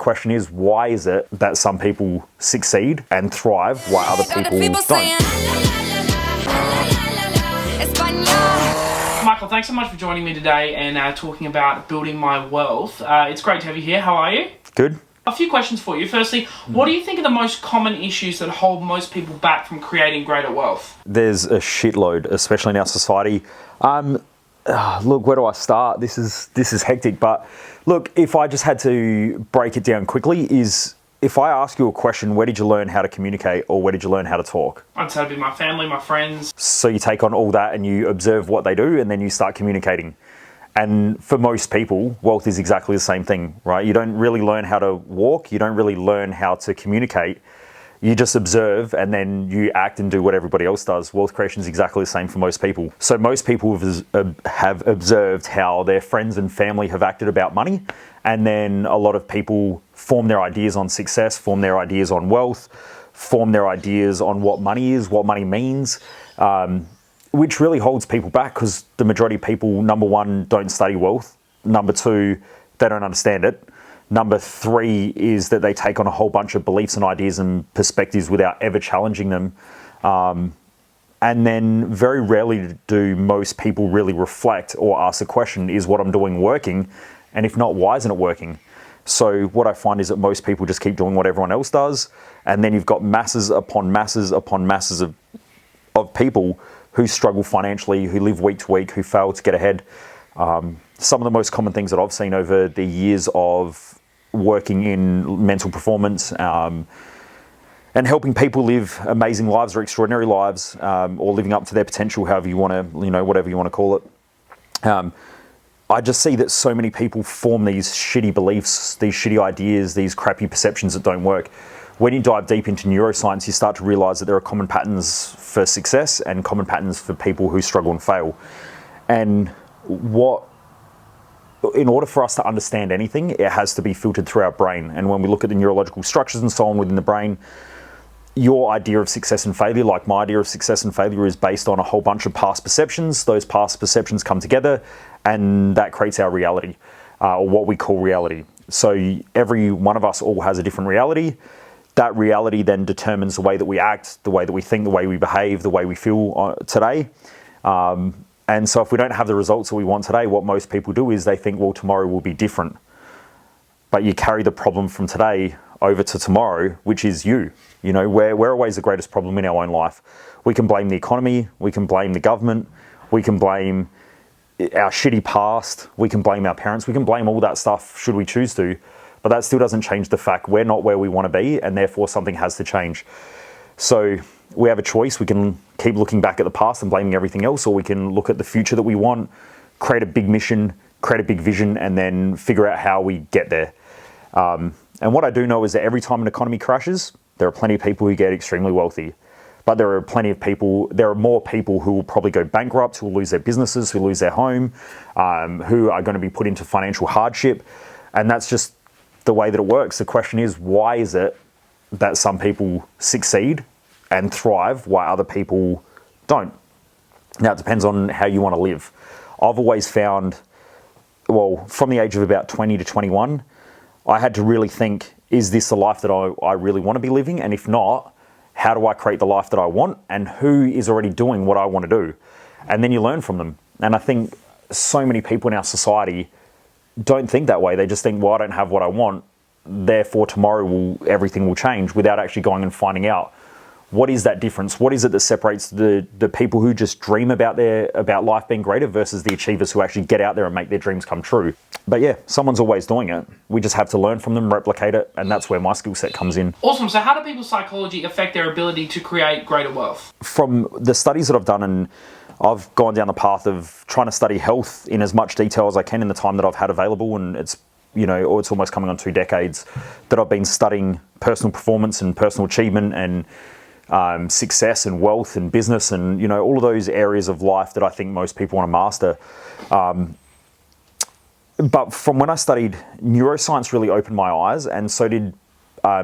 Question is, why is it that some people succeed and thrive while other people don't? Michael, thanks so much for joining me today and talking about building my wealth. It's great to have you here. How are you? Good. A few questions for you. Firstly, what do you think are the most common issues that hold most people back from creating greater wealth? There's a shitload, especially in our society. Look, where do I start? This is hectic, but look, if I just had to break it down quickly, is if I ask you a question, where did you learn how to communicate or where did you learn how to talk? I'd say it'd be my family, my friends. So you take on all that and you observe what they do and then you start communicating. And for most people, wealth is exactly the same thing, right? You don't really learn how to walk. You don't really learn how to communicate. You just observe and then you act and do what everybody else does. Wealth creation is exactly the same for most people. So most people have observed how their friends and family have acted about money. And then a lot of people form their ideas on success, form their ideas on wealth, form their ideas on what money is, what money means, which really holds people back because the majority of people, number one, don't study wealth. Number two, they don't understand it. Number three is that they take on a whole bunch of beliefs and ideas and perspectives without ever challenging them. And then very rarely do most people really reflect or ask the question, is what I'm doing working? And if not, why isn't it working? So what I find is that most people just keep doing what everyone else does. And then you've got masses upon masses upon masses of people who struggle financially, who live week to week, who fail to get ahead. Some of the most common things that I've seen over the years of working in mental performance and helping people live amazing lives or extraordinary lives, or living up to their potential, however you want to, whatever you want to call it. I just see that so many people form these shitty beliefs, these shitty ideas, these crappy perceptions that don't work. When you dive deep into neuroscience, you start to realize that there are common patterns for success and common patterns for people who struggle and fail. And in order for us to understand anything, it has to be filtered through our brain. And when we look at the neurological structures and so on within the brain, your idea of success and failure, like my idea of success and failure, is based on a whole bunch of past perceptions. Those past perceptions come together and that creates our reality, or what we call reality. So every one of us all has a different reality. That reality then determines the way that we act, the way that we think, the way we behave, the way we feel today. And so if we don't have the results that we want today, what most people do is they think, well, tomorrow will be different. But you carry the problem from today over to tomorrow, which is you. We're always the greatest problem in our own life. We can blame the economy, we can blame the government, we can blame our shitty past, we can blame our parents, we can blame all that stuff should we choose to, but that still doesn't change the fact we're not where we want to be, and therefore something has to change. So we have a choice. We can keep looking back at the past and blaming everything else, or we can look at the future that we want, create a big mission, create a big vision, and then figure out how we get there. And what I do know is that every time an economy crashes, there are plenty of people who get extremely wealthy. But there are more people who will probably go bankrupt, who will lose their businesses, who lose their home, who are going to be put into financial hardship. And that's just the way that it works. The question is, why is it that some people succeed and thrive while other people don't? Now, it depends on how you want to live. I've always found, from the age of about 20 to 21, I had to really think, is this the life that I really want to be living? And if not, how do I create the life that I want? And who is already doing what I want to do? And then you learn from them. And I think so many people in our society don't think that way. They just think, well, I don't have what I want, therefore tomorrow everything will change, without actually going and finding out what is that difference. What is it that separates the people who just dream about life being greater versus the achievers who actually get out there and make their dreams come true. But yeah, someone's always doing it. We just have to learn from them, replicate it, and that's where my skill set comes in. Awesome. So how do people's psychology affect their ability to create greater wealth? From the studies that I've done, and I've gone down the path of trying to study health in as much detail as I can in the time that I've had available, and it's almost coming on 2 decades that I've been studying personal performance and personal achievement and success and wealth and business and, all of those areas of life that I think most people want to master. But from when I studied, neuroscience really opened my eyes, and so did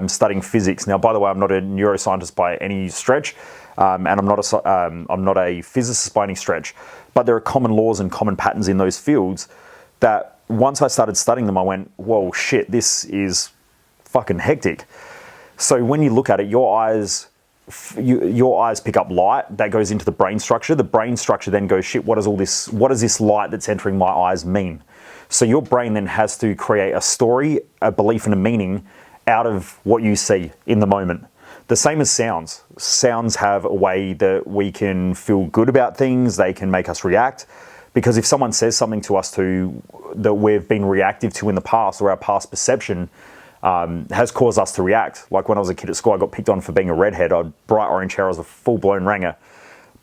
studying physics. Now, by the way, I'm not a neuroscientist by any stretch, and I'm not a physicist by any stretch, but there are common laws and common patterns in those fields that once I started studying them, I went, whoa, shit, this is fucking hectic. So when you look at it, your eyes pick up light that goes into the brain structure. The brain structure then goes, shit, what does this light that's entering my eyes mean? So your brain then has to create a story, a belief, and a meaning out of what you see in the moment. The same as sounds. Sounds have a way that we can feel good about things. They can make us react. Because if someone says something to us that we've been reactive to in the past, or our past perception has caused us to react. Like when I was a kid at school, I got picked on for being a redhead. I had bright orange hair. I was a full-blown ranger.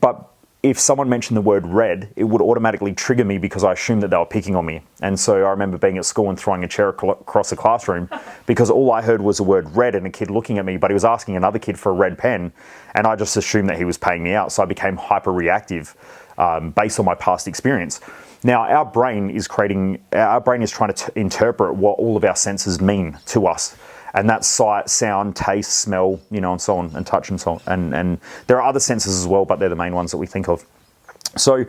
But if someone mentioned the word red, it would automatically trigger me because I assumed that they were picking on me. And so I remember being at school and throwing a chair across the classroom because all I heard was the word red and a kid looking at me, but he was asking another kid for a red pen, and I just assumed that he was paying me out. So I became hyper-reactive based on my past experience. Now, our brain is trying to interpret what all of our senses mean to us. And that's sight, sound, taste, smell, and so on, and touch and so on. And there are other senses as well, but they're the main ones that we think of. So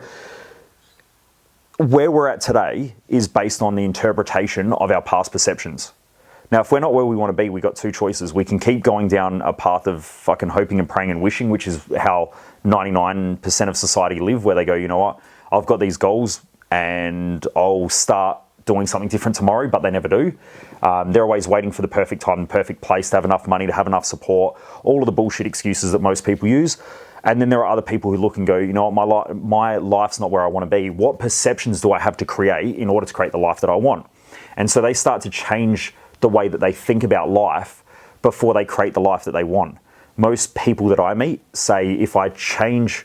where we're at today is based on the interpretation of our past perceptions. Now, if we're not where we want to be, we've got two choices. We can keep going down a path of fucking hoping and praying and wishing, which is how 99% of society live, where they go, you know what, I've got these goals and I'll start doing something different tomorrow, but they never do. They're always waiting for the perfect time, the perfect place, to have enough money, to have enough support, all of the bullshit excuses that most people use. And then there are other people who look and go, you know what, my life's not where I want to be. What perceptions do I have to create in order to create the life that I want? And so they start to change the way that they think about life before they create the life that they want. Most people that I meet say, if I change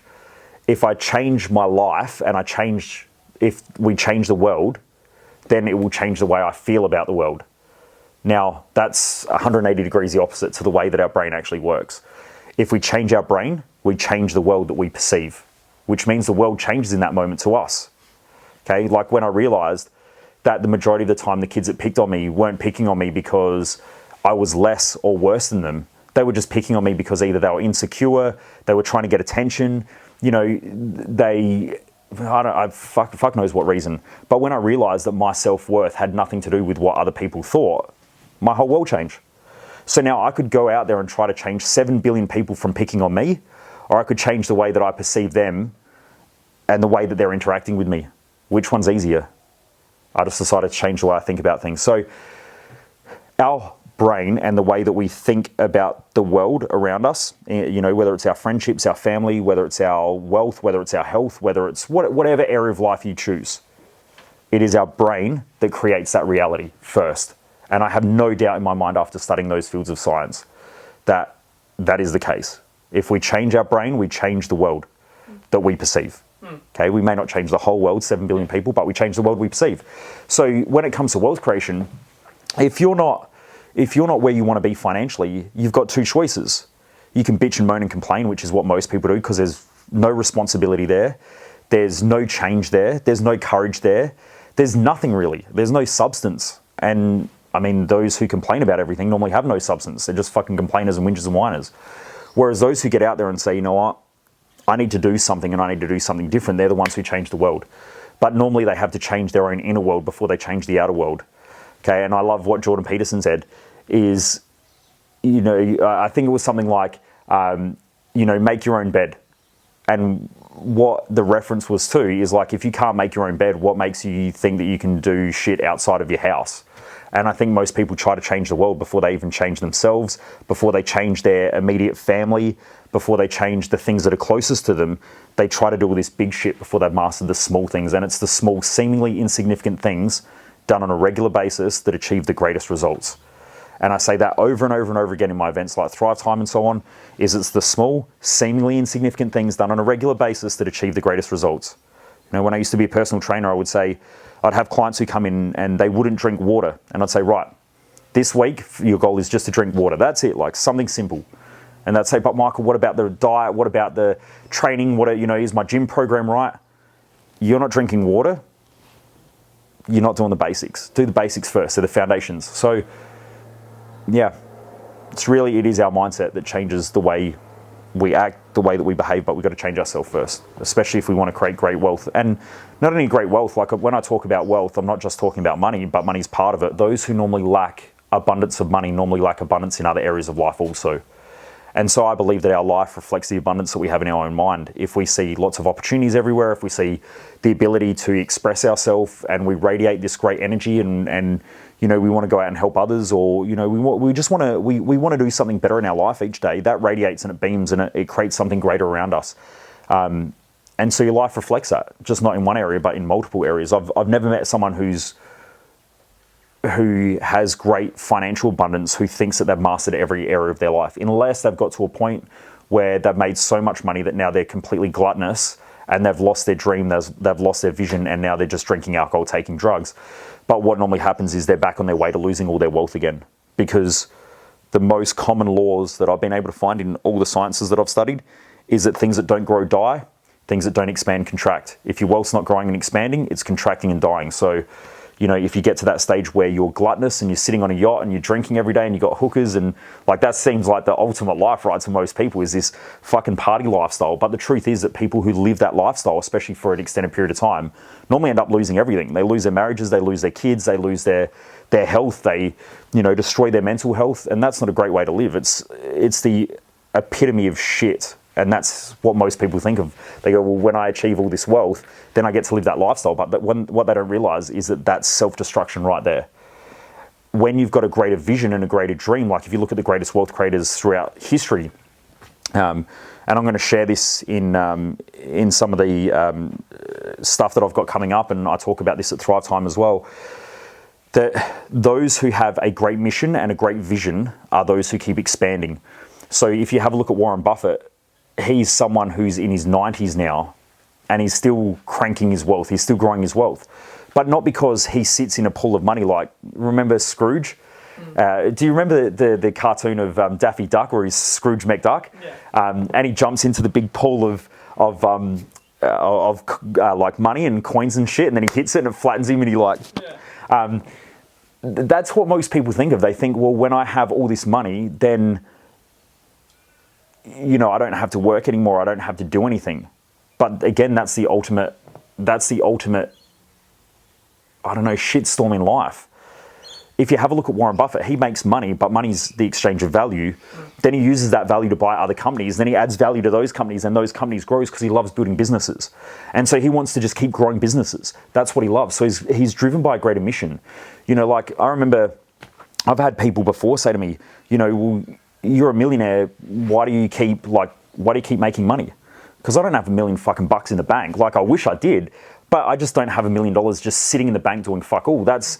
my life and if we change the world, then it will change the way I feel about the world. Now, that's 180 degrees the opposite to the way that our brain actually works. If we change our brain, we change the world that we perceive, which means the world changes in that moment to us. Okay, like when I realized that the majority of the time the kids that picked on me weren't picking on me because I was less or worse than them. They were just picking on me because either they were insecure, they were trying to get attention, fuck knows what reason. But when I realized that my self-worth had nothing to do with what other people thought, my whole world changed. So now I could go out there and try to change 7 billion people from picking on me, or I could change the way that I perceive them and the way that they're interacting with me. Which one's easier? I just decided to change the way I think about things. So our brain and the way that we think about the world around us, whether it's our friendships, our family, whether it's our wealth, whether it's our health, whether it's whatever area of life you choose, it is our brain that creates that reality first. And I have no doubt in my mind after studying those fields of science that that is the case. If we change our brain, we change the world that we perceive. Okay, we may not change the whole world, 7 billion people, but we change the world we perceive. So when it comes to wealth creation, if you're not where you want to be financially, you've got two choices. You can bitch and moan and complain, which is what most people do, because there's no responsibility there. There's no change there. There's no courage there. There's nothing really. There's no substance. And I mean, those who complain about everything normally have no substance. They're just fucking complainers and whingers and whiners. Whereas those who get out there and say, you know what, I need to do something and I need to do something different, they're the ones who change the world. But normally they have to change their own inner world before they change the outer world. Okay, and I love what Jordan Peterson said is, I think it was something like, make your own bed. And what the reference was to is like, if you can't make your own bed, what makes you think that you can do shit outside of your house? And I think most people try to change the world before they even change themselves, before they change their immediate family, before they change the things that are closest to them. They try to do all this big shit before they've mastered the small things. And it's the small, seemingly insignificant things done on a regular basis that achieve the greatest results. And I say that over and over and over again in my events like Thrive Time and so on, is it's the small, seemingly insignificant things done on a regular basis that achieve the greatest results. When I used to be a personal trainer, I would say, I'd have clients who come in and they wouldn't drink water. And I'd say, right, this week, your goal is just to drink water. That's it, like something simple. And they'd say, but Michael, what about the diet? What about the training? Is my gym program right? You're not drinking water. You're not doing the basics. Do the basics first, so the foundations. So, yeah, it is our mindset that changes the way we act, the way that we behave, but we've got to change ourselves first, especially if we want to create great wealth. And not only great wealth, like when I talk about wealth, I'm not just talking about money, but money's part of it. Those who normally lack abundance of money normally lack abundance in other areas of life also. And so I believe that our life reflects the abundance that we have in our own mind. If we see lots of opportunities everywhere, if we see the ability to express ourselves and we radiate this great energy and you know, we want to go out and help others, or, you know, we just want to, we want to do something better in our life each day, that radiates and it beams and it creates something greater around us. And so your life reflects that, just not in one area, but in multiple areas. I've never met someone who has great financial abundance who thinks that they've mastered every area of their life, unless they've got to a point where they've made so much money that now they're completely gluttonous and they've lost their dream, they've lost their vision, and now they're just drinking alcohol, taking drugs. But what normally happens is they're back on their way to losing all their wealth again, because the most common laws that I've been able to find in all the sciences that I've studied is that things that don't grow die, things that don't expand contract. If your wealth's not growing and expanding, it's contracting and dying. So, you know, if you get to that stage where you're gluttonous and you're sitting on a yacht and you're drinking every day and you've got hookers and like that seems like the ultimate life, right, to most people, is this fucking party lifestyle. But the truth is that people who live that lifestyle, especially for an extended period of time, normally end up losing everything. They lose their marriages, they lose their kids, they lose their health, they, you know, destroy their mental health. And that's not a great way to live. It's the epitome of shit. And that's what most people think of. They go, well, when I achieve all this wealth, then I get to live that lifestyle. But what they don't realize is that that's self-destruction right there. When you've got a greater vision and a greater dream, like if you look at the greatest wealth creators throughout history, and I'm going to share this in some of the stuff that I've got coming up, and I talk about this at Thrive Time as well, that those who have a great mission and a great vision are those who keep expanding. So if you have a look at Warren Buffett, he's someone who's in his 90s now and he's still cranking his wealth. He's still growing his wealth, but not because he sits in a pool of money. Like, remember Scrooge? Do you remember the cartoon of Daffy Duck, where he's Scrooge McDuck? Yeah. And he jumps into the big pool of like money and coins and shit, and then he hits it and it flattens him, and he like, yeah. That's what most people think of. They think, well, when I have all this money, then, you know, I don't have to work anymore. I don't have to do anything. But again, that's the ultimate, I don't know, shitstorm in life. If you have a look at Warren Buffett, he makes money, but money's the exchange of value. Then he uses that value to buy other companies. Then he adds value to those companies, and those companies grows because he loves building businesses. And so he wants to just keep growing businesses. That's what he loves. So he's driven by a greater mission. You know, like I remember I've had people before say to me, you know, well, you're a millionaire, why do you keep making money? Because I don't have $1 million fucking bucks in the bank. Like, I wish I did, but I just don't have $1 million just sitting in the bank doing fuck all. That's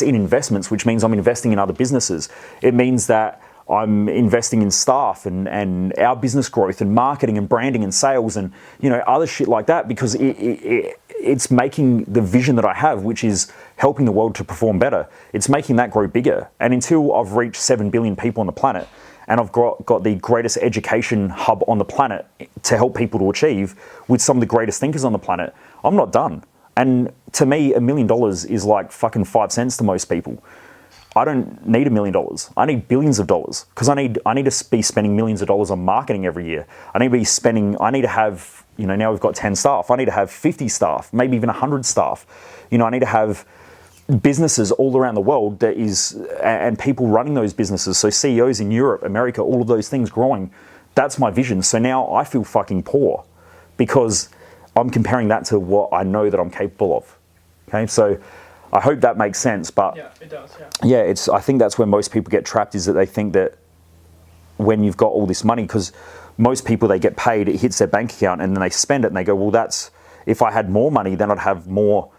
in investments, which means I'm investing in other businesses. It means that I'm investing in staff and our business growth and marketing and branding and sales and, you know, other shit like that, because it's making the vision that I have, which is helping the world to perform better. It's making that grow bigger. And until I've reached 7 billion people on the planet, and I've got the greatest education hub on the planet to help people to achieve with some of the greatest thinkers on the planet, I'm not done. And to me, $1 million is like fucking 5 cents to most people. I don't need $1 million. I need billions of dollars, because I need to be spending millions of dollars on marketing every year. I need to have, you know, now we've got 10 staff. I need to have 50 staff, maybe even 100 staff. You know, I need to have businesses all around the world and people running those businesses. So CEOs in Europe, America, all of those things growing. That's my vision. So now I feel fucking poor because I'm comparing that to what I know that I'm capable of. Okay, so I hope that makes sense. But yeah, it does. Yeah. Yeah, I think that's where most people get trapped, is that they think that when you've got all this money, because most people, they get paid, it hits their bank account, and then they spend it, and they go, well, if I had more money, then I'd have more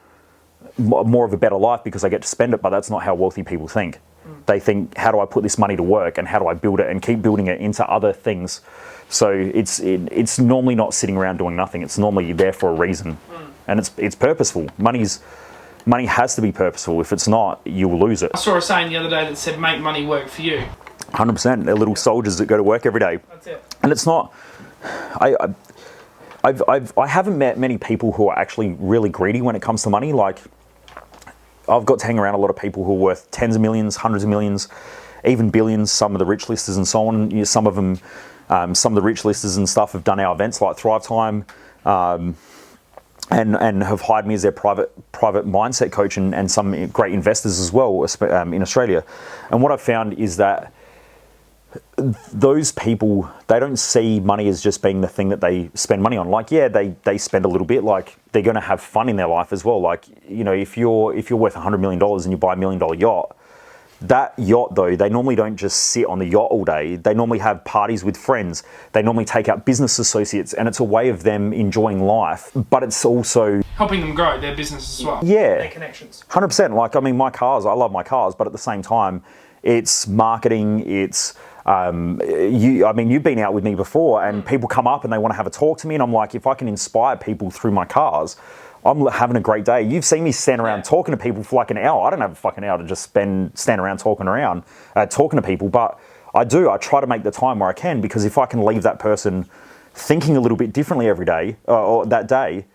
of a better life because I get to spend it. But that's not how wealthy people think. They think, how do I put this money to work, and how do I build it and keep building it into other things? So it's normally not sitting around doing nothing. It's normally there for a reason, and it's purposeful. Money has to be purposeful. If it's not, you will lose it. I saw a saying the other day that said, make money work for you. 100%. They're little soldiers that go to work every day. That's it. And it's not, I haven't met many people who are actually really greedy when it comes to money. Like, I've got to hang around a lot of people who are worth tens of millions, hundreds of millions, even billions, some of the rich listers and so on. You know, some of them, some of the rich listers and stuff have done our events like Thrive Time. and have hired me as their private mindset coach and some great investors as well in Australia. And what I've found is that those people, they don't see money as just being the thing that they spend money on. Like, yeah, they spend a little bit. Like, they're going to have fun in their life as well. Like, you know, if you're worth $100 million and you buy $1 million yacht, that yacht, though, they normally don't just sit on the yacht all day. They normally have parties with friends. They normally take out business associates, and it's a way of them enjoying life. But it's also helping them grow their business as well. Yeah, their connections. 100%. Like, I mean, my cars, I love my cars, but at the same time, it's marketing. It's you've been out with me before, and people come up and they want to have a talk to me, and I'm like, if I can inspire people through my cars, I'm having a great day. You've seen me stand around talking to people for like an hour. I don't have a fucking hour to just stand around talking to people, but I do. I try to make the time where I can, because if I can leave that person thinking a little bit differently every day or that day,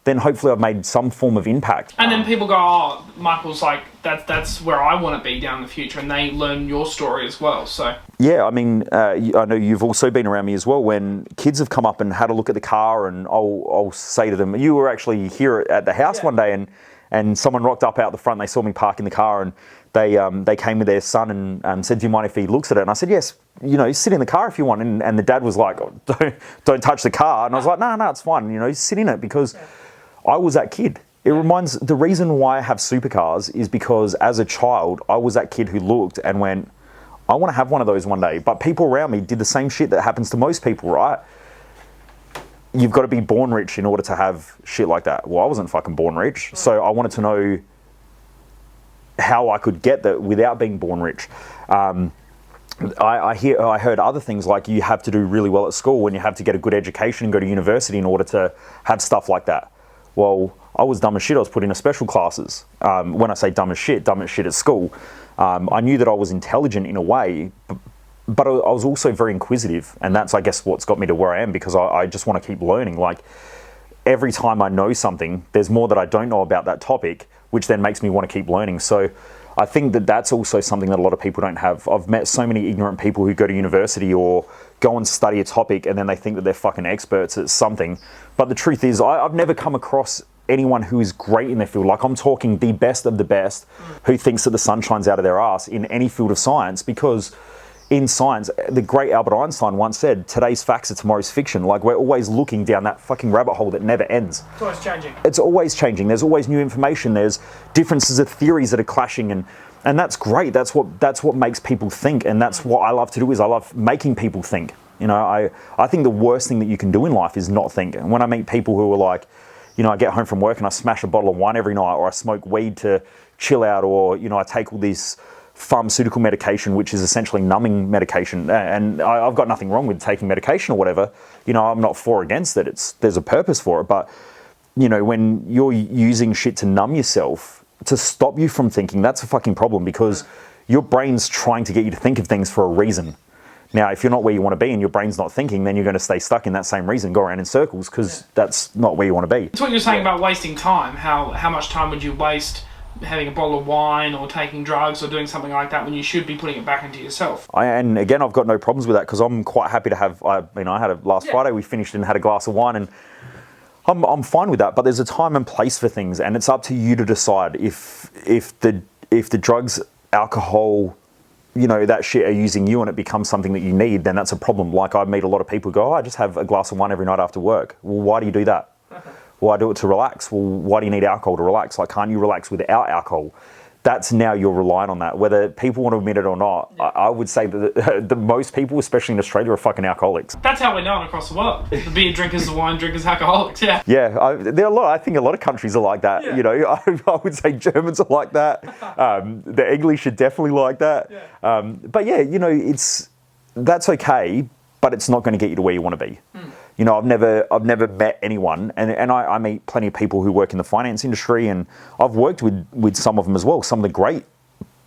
then hopefully I've made some form of impact. And then people go, oh, Michael's like, that's where I want to be down in the future, and they learn your story as well. So yeah, I mean, I know you've also been around me as well when kids have come up and had a look at the car, and I'll say to them, you were actually here at the house one day, and someone rocked up out the front. They saw me parking the car, and they came with their son and said, do you mind if he looks at it? And I said, yes, you know, sit in the car if you want. And the dad was like, oh, don't touch the car. And I was like, no, it's fine. You know, sit in it, because I was that kid. The reason why I have supercars is because as a child, I was that kid who looked and went, I want to have one of those one day. But people around me did the same shit that happens to most people, right? You've got to be born rich in order to have shit like that. Well, I wasn't fucking born rich. So I wanted to know how I could get that without being born rich. I heard other things like you have to do really well at school and you have to get a good education and go to university in order to have stuff like that. Well, I was dumb as shit. I was put in special classes. When I say dumb as shit at school. I knew that I was intelligent in a way, but I was also very inquisitive. And that's, I guess, what's got me to where I am, because I just want to keep learning. Like, every time I know something, there's more that I don't know about that topic, which then makes me want to keep learning. So I think that that's also something that a lot of people don't have. I've met so many ignorant people who go to university or go and study a topic, and then they think that they're fucking experts at something. But the truth is, I've never come across anyone who is great in their field. Like, I'm talking the best of the best who thinks that the sun shines out of their ass in any field of science, because in science, the great Albert Einstein once said, today's facts are tomorrow's fiction. Like, we're always looking down that fucking rabbit hole that never ends. It's always changing. It's always changing. There's always new information. There's differences of theories that are clashing, and that's great. That's what makes people think, and that's what I love to do. Is I love making people think. You know, I think the worst thing that you can do in life is not think. And when I meet people who are like, you know, I get home from work and I smash a bottle of wine every night, or I smoke weed to chill out, or, you know, I take all this pharmaceutical medication, which is essentially numbing medication, and I've got nothing wrong with taking medication or whatever. You know, I'm not for or against it. There's a purpose for it. But, you know, when you're using shit to numb yourself, to stop you from thinking, that's a fucking problem, because your brain's trying to get you to think of things for a reason. Now, if you're not where you want to be and your brain's not thinking, then you're going to stay stuck in that same reason, go around in circles, because that's not where you want to be. It's what you're saying about wasting time. How much time would you waste having a bottle of wine or taking drugs or doing something like that when you should be putting it back into yourself? And again, I've got no problems with that, because I'm quite happy to have, I had last Friday, we finished and had a glass of wine, and I'm fine with that. But there's a time and place for things, and it's up to you to decide if the drugs, alcohol, you know, that shit are using you and it becomes something that you need, then that's a problem. Like, I meet a lot of people who go, I just have a glass of wine every night after work. Well, why do you do that? Well, I do it to relax. Well, why do you need alcohol to relax? Like, can't you relax without alcohol? That's now you're relying on that. Whether people want to admit it or not, I would say that the most people, especially in Australia, are fucking alcoholics. That's how we're known across the world. The beer drinkers, the wine drinkers, alcoholics, yeah. Yeah, I think a lot of countries are like that. Yeah. You know, I would say Germans are like that. The English are definitely like that. Yeah. But yeah, you know, that's okay, but it's not going to get you to where you want to be. You know, I've never met anyone, and I meet plenty of people who work in the finance industry, and I've worked with some of them as well, some of the great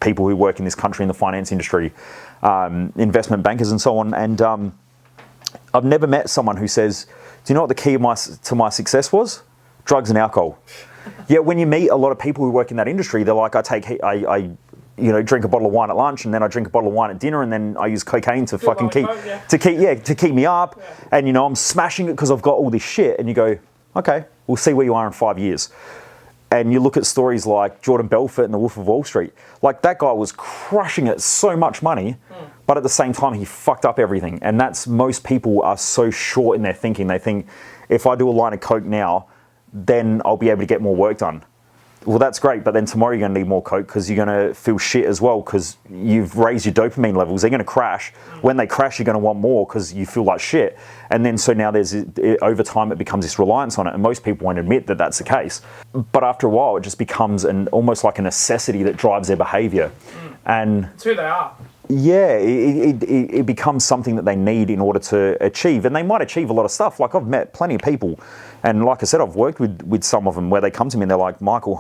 people who work in this country in the finance industry, investment bankers and so on, and I've never met someone who says, do you know what the key to my success was? Drugs and alcohol. Yet when you meet a lot of people who work in that industry, they're like, I drink a bottle of wine at lunch, and then I drink a bottle of wine at dinner, and then I use cocaine to fucking keep me up. Yeah. And, you know, I'm smashing it because I've got all this shit. And you go, okay, We'll see where you are in 5 years. And you look at stories like Jordan Belfort and The Wolf of Wall Street. Like, that guy was crushing it, so much money, but at the same time, he fucked up everything. And that's, most people are so short in their thinking. They think, if I do a line of coke now, then I'll be able to get more work done. Well, that's great, but then tomorrow you're going to need more coke because you're going to feel shit as well because you've raised your dopamine levels. They're going to crash. When they crash, you're going to want more because you feel like shit. And then so now over time it becomes this reliance on it, and most people won't admit that that's the case. But after a while, it just becomes almost like a necessity that drives their behaviour. And it's who they are. Yeah, it becomes something that they need in order to achieve. And they might achieve a lot of stuff. Like, I've met plenty of people, and like I said, I've worked with some of them where they come to me and they're like, Michael,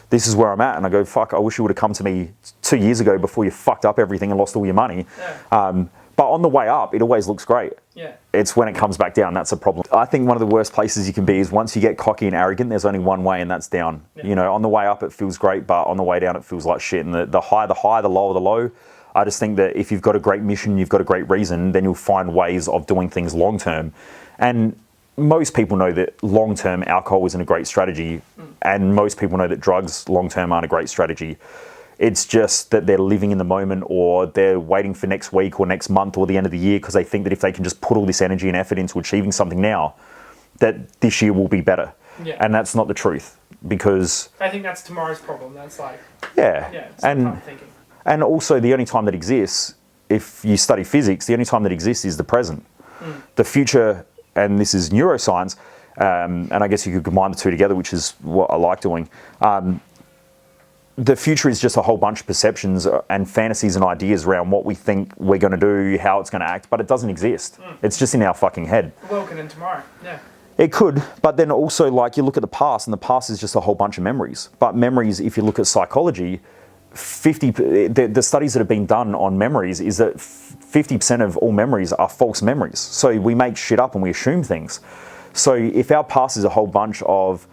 this is where I'm at. And I go, fuck, I wish you would have come to me 2 years ago before you fucked up everything and lost all your money. Yeah. But on the way up, it always looks great. Yeah. It's when it comes back down, that's a problem. I think one of the worst places you can be is once you get cocky and arrogant, there's only one way, and that's down. Yeah. You know, on the way up, it feels great, but on the way down, it feels like shit. And the high, the low, the low. I just think that if you've got a great mission, you've got a great reason, then you'll find ways of doing things long term. And most people know that long term alcohol isn't a great strategy, and most people know that drugs long term aren't a great strategy. It's just that they're living in the moment, or they're waiting for next week or next month or the end of the year because they think that if they can just put all this energy and effort into achieving something now, that this year will be better. Yeah. And that's not the truth, because I think that's tomorrow's problem. That's like, it's and thinking. And also, the only time that exists, if you study physics, the only time that exists is the present. The future, and this is neuroscience, and I guess you could combine the two together, which is what I like doing. The future is just a whole bunch of perceptions and fantasies and ideas around what we think we're going to do, how it's going to act, but it doesn't exist. It's just in our fucking head. The world can end tomorrow, yeah. It could, but then also, like, you look at the past, and the past is just a whole bunch of memories. But memories, if you look at psychology, the studies that have been done on memories is that 50% of all memories are false memories. So we make shit up and we assume things. So if our past is a whole bunch of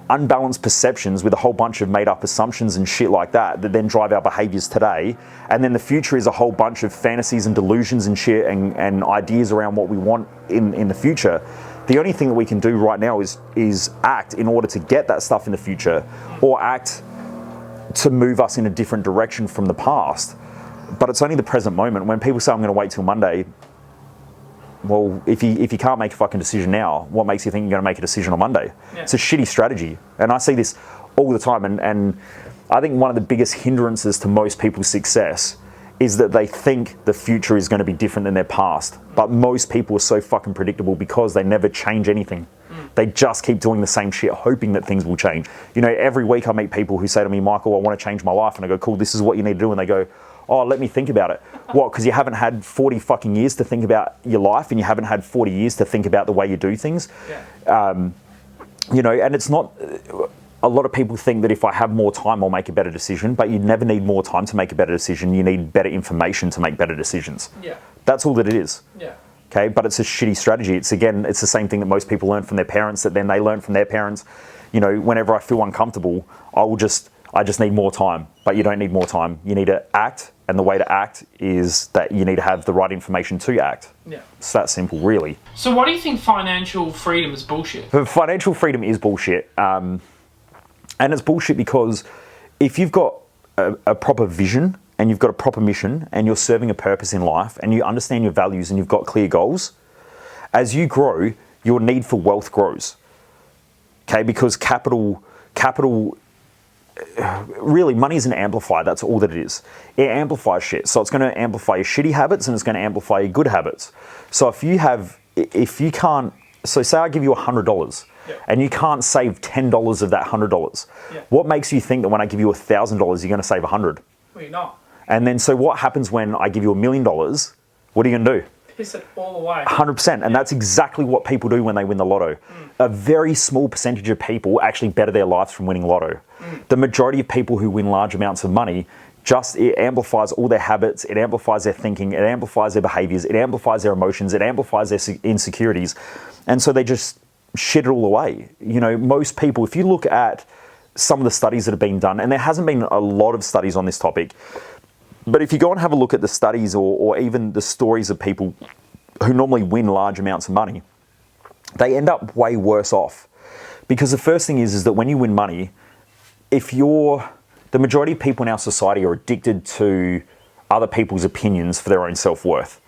unbalanced perceptions with a whole bunch of made up assumptions and shit like that then drive our behaviors today, and then the future is a whole bunch of fantasies and delusions and shit and ideas around what we want in the future, the only thing that we can do right now is act in order to get that stuff in the future, or act to move us in a different direction from the past. But it's only the present moment. When people say, I'm going to wait till Monday, well, if you can't make a fucking decision now, what makes you think you're going to make a decision on Monday? Yeah. It's a shitty strategy. And I see this all the time. And I think one of the biggest hindrances to most people's success is that they think the future is going to be different than their past. But most people are so fucking predictable because they never change anything. They just keep doing the same shit, hoping that things will change. You know, every week I meet people who say to me, Michael, I want to change my life. And I go, cool, this is what you need to do. And they go, oh, let me think about it. What, because you haven't had 40 fucking years to think about your life, and you haven't had 40 years to think about the way you do things? Yeah. You know, and it's not... A lot of people think that if I have more time, I'll make a better decision, but you never need more time to make a better decision. You need better information to make better decisions. Yeah. That's all that it is. Yeah. Okay, but it's a shitty strategy. It's the same thing that most people learn from their parents, that then they learn from their parents. You know, whenever I feel uncomfortable, I just need more time. But you don't need more time. You need to act, and the way to act is that you need to have the right information to act. Yeah. It's that simple, really. So why do you think financial freedom is bullshit? Financial freedom is bullshit. And it's bullshit because if you've got a proper vision, and you've got a proper mission, and you're serving a purpose in life, and you understand your values, and you've got clear goals, as you grow, your need for wealth grows. Okay, because capital, really, money is an amplifier. That's all that it is. It amplifies shit. So it's going to amplify your shitty habits, and it's going to amplify your good habits. So say I give you $100, yep, and you can't save $10 of that $100. Yep. What makes you think that when I give you $1,000, you're going to save $100? Well, you're not. And then, so what happens when I give you $1 million? What are you going to do? Piss it all away. 100%. And that's exactly what people do when they win the lotto. A very small percentage of people actually better their lives from winning lotto. The majority of people who win large amounts of money, it amplifies all their habits, it amplifies their thinking, it amplifies their behaviors, it amplifies their emotions, it amplifies their insecurities. And so they just shit it all away. You know, most people, if you look at some of the studies that have been done, and there hasn't been a lot of studies on this topic, but if you go and have a look at the studies or even the stories of people who normally win large amounts of money, they end up way worse off. Because the first thing is that when you win money, the majority of people in our society are addicted to other people's opinions for their own self-worth.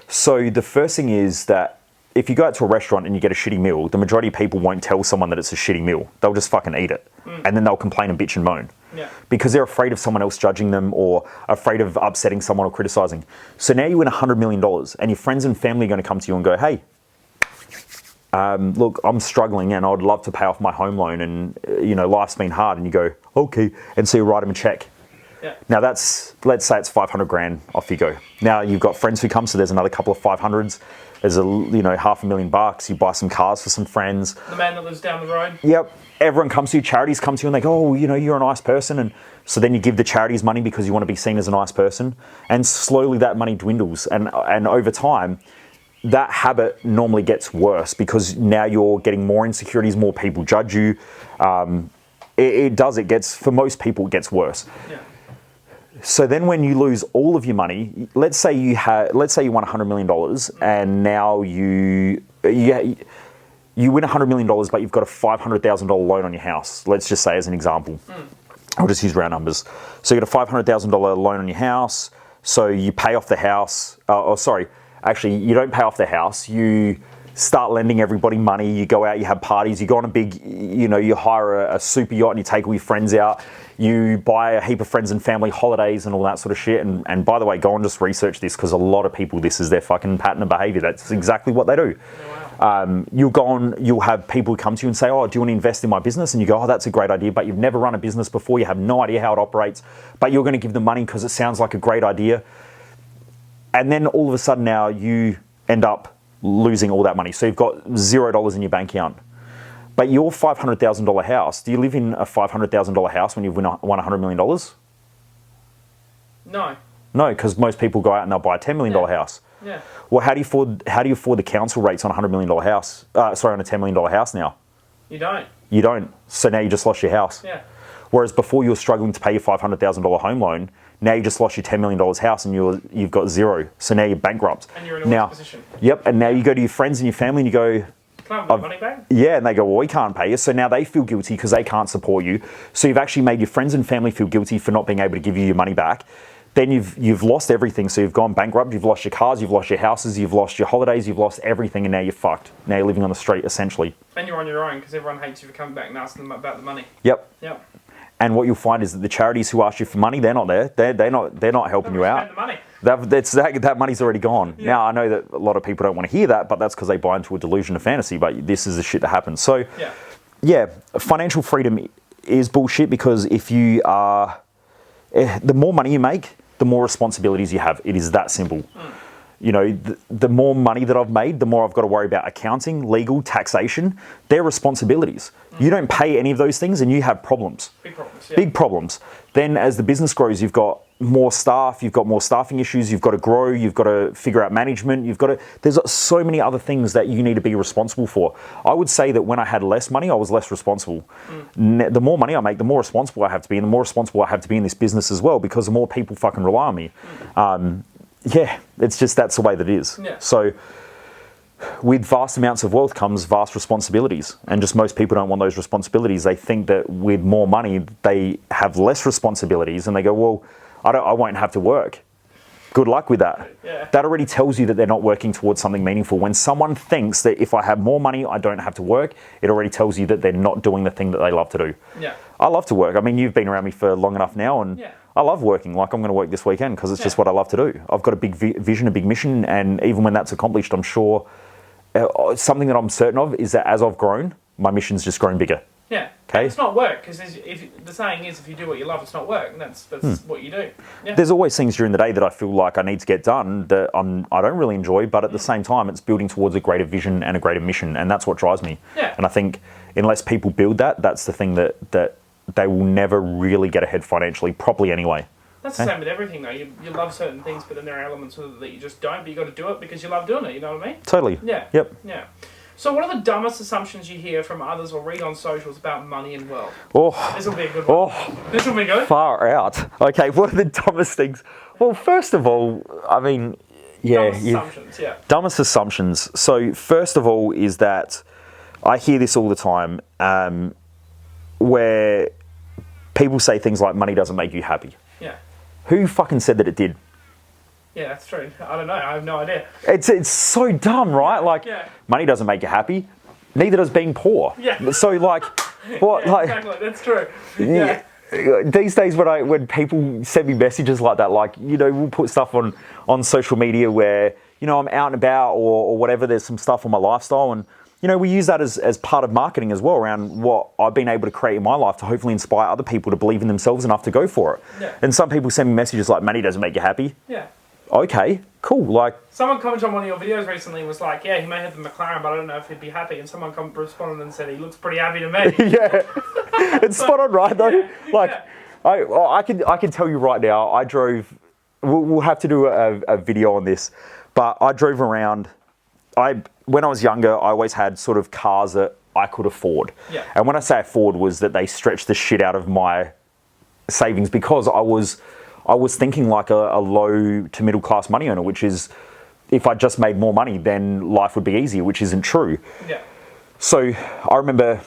So the first thing is that if you go out to a restaurant and you get a shitty meal, the majority of people won't tell someone that it's a shitty meal. They'll just fucking eat it. And then they'll complain and bitch and moan. Yeah. Because they're afraid of someone else judging them or afraid of upsetting someone or criticizing. So now you win $100 million and your friends and family are going to come to you and go, hey, look, I'm struggling and I'd love to pay off my home loan and, life's been hard. And you go, okay. And so you write them a check. Yeah. Now let's say it's 500 grand, off you go. Now you've got friends who come, so there's another couple of 500s. There's $500,000. You buy some cars for some friends. The man that lives down the road. Yep. Everyone comes to you, charities come to you and they go, oh, you're a nice person. And so then you give the charities money because you want to be seen as a nice person. And slowly that money dwindles. And over time, that habit normally gets worse because now you're getting more insecurities, more people judge you. For most people, it gets worse. Yeah. So then when you lose all of your money, let's say you won $100 million and now you win $100 million, but you've got a $500,000 loan on your house. Let's just say as an example. I'll just use round numbers. So you got a $500,000 loan on your house. So you pay off the house. Actually, you don't pay off the house. You start lending everybody money. You go out, you have parties, you go on a big, you hire a super yacht and you take all your friends out. You buy a heap of friends and family holidays and all that sort of shit. And by the way, go and just research this because a lot of people, this is their fucking pattern of behavior. That's exactly what they do. Oh, wow. You'll have people who come to you and say, oh, do you want to invest in my business? And you go, oh, that's a great idea. But you've never run a business before. You have no idea how it operates. But you're going to give them money because it sounds like a great idea. And then all of a sudden now you end up losing all that money. So you've got $0 in your bank account. But your $500,000 house, do you live in a $500,000 house when you've won $100 million? No. No, because most people go out and they'll buy a $10 million house. Yeah. Well, how do you afford the council rates on a $100 million house? On a $10 million house now? You don't. You don't. So now you just lost your house. Yeah. Whereas before you were struggling to pay your $500,000 home loan, now you just lost your $10 million house and you've got zero. So now you're bankrupt. And you're in a worse position. Yep. And now you go to your friends and your family and you go, can I have my money back? Yeah, and they go, well, we can't pay you. So now they feel guilty because they can't support you. So you've actually made your friends and family feel guilty for not being able to give you your money back. Then you've lost everything. So you've gone bankrupt, you've lost your cars, you've lost your houses, you've lost your holidays, you've lost everything, and now you're fucked. Now you're living on the street, essentially. And you're on your own because everyone hates you for coming back and asking them about the money. Yep. Yep. And what you'll find is that the charities who ask you for money, they're not there. They're not helping you out. The money. That money's already gone. Yeah. Now I know that a lot of people don't want to hear that, but that's because they buy into a delusion of fantasy. But this is the shit that happens. So, yeah, financial freedom is bullshit because if you are, the more money you make, the more responsibilities you have. It is that simple. The more money that I've made, the more I've got to worry about accounting, legal, taxation. They're responsibilities. You don't pay any of those things and you have problems. Big problems, yeah. Big problems. Then as the business grows, you've got more staff, you've got more staffing issues, you've got to grow, you've got to figure out management, there's so many other things that you need to be responsible for. I would say that when I had less money, I was less responsible. The more money I make, the more responsible I have to be, and the more responsible I have to be in this business as well, because the more people fucking rely on me. Yeah, it's just that's the way that it is. Yeah. So with vast amounts of wealth comes vast responsibilities, and just most people don't want those responsibilities. They think that with more money, they have less responsibilities, and they go, well, I won't have to work. Good luck with that. Yeah. That already tells you that they're not working towards something meaningful. When someone thinks that if I have more money, I don't have to work, it already tells you that they're not doing the thing that they love to do. Yeah. I love to work. I mean, you've been around me for long enough now, and I love working. Like, I'm going to work this weekend because it's just what I love to do. I've got a big vision, a big mission, and even when that's accomplished, I'm sure something that I'm certain of is that as I've grown, my mission's just grown bigger. Yeah. Okay. It's not work, because the saying is, if you do what you love, it's not work, and that's what you do. Yeah. There's always things during the day that I feel like I need to get done that I don't really enjoy, but at the same time, it's building towards a greater vision and a greater mission, and that's what drives me. Yeah. And I think unless people build that, that's the thing that they will never really get ahead financially, properly anyway. That's the same with everything, though. You love certain things, but then there are elements of it that you just don't, but you got to do it because you love doing it. You know what I mean? Totally. Yeah. Yep. Yeah. So what are the dumbest assumptions you hear from others or read on socials about money and wealth? Oh. This will be a good one. This will be good. Far out. Okay, what are the dumbest things? Well, first of all, I mean, Dumbest assumptions, yeah. Dumbest assumptions. So first of all is that I hear this all the time, where people say things like money doesn't make you happy. Yeah. Who fucking said that it did? Yeah, that's true. I don't know. I have no idea. It's so dumb, right? Like, money doesn't make you happy. Neither does being poor. Yeah. So, like, what? Yeah, like, exactly. That's true. Yeah. These days, when people send me messages like that, like, you know, we'll put stuff on social media where, you know, I'm out and about or whatever. There's some stuff on my lifestyle, and you know, we use that as part of marketing as well around what I've been able to create in my life to hopefully inspire other people to believe in themselves enough to go for it. Yeah. And some people send me messages like, money doesn't make you happy. Yeah. Okay, cool. Like, someone commented on one of your videos recently and was like, yeah, he may have the McLaren, but I don't know if he'd be happy. And someone responded and said, he looks pretty happy to me. yeah, it's spot on, right? Though, Yeah, like, yeah. I can tell you right now. I drove. We'll have to do a video on this, but I drove around. When I was younger, I always had sort of cars that I could afford. Yeah. And when I say afford, was that they stretched the shit out of my savings because I was thinking like a low to middle class money earner, which is if I just made more money, then life would be easier, which isn't true. Yeah. So I remember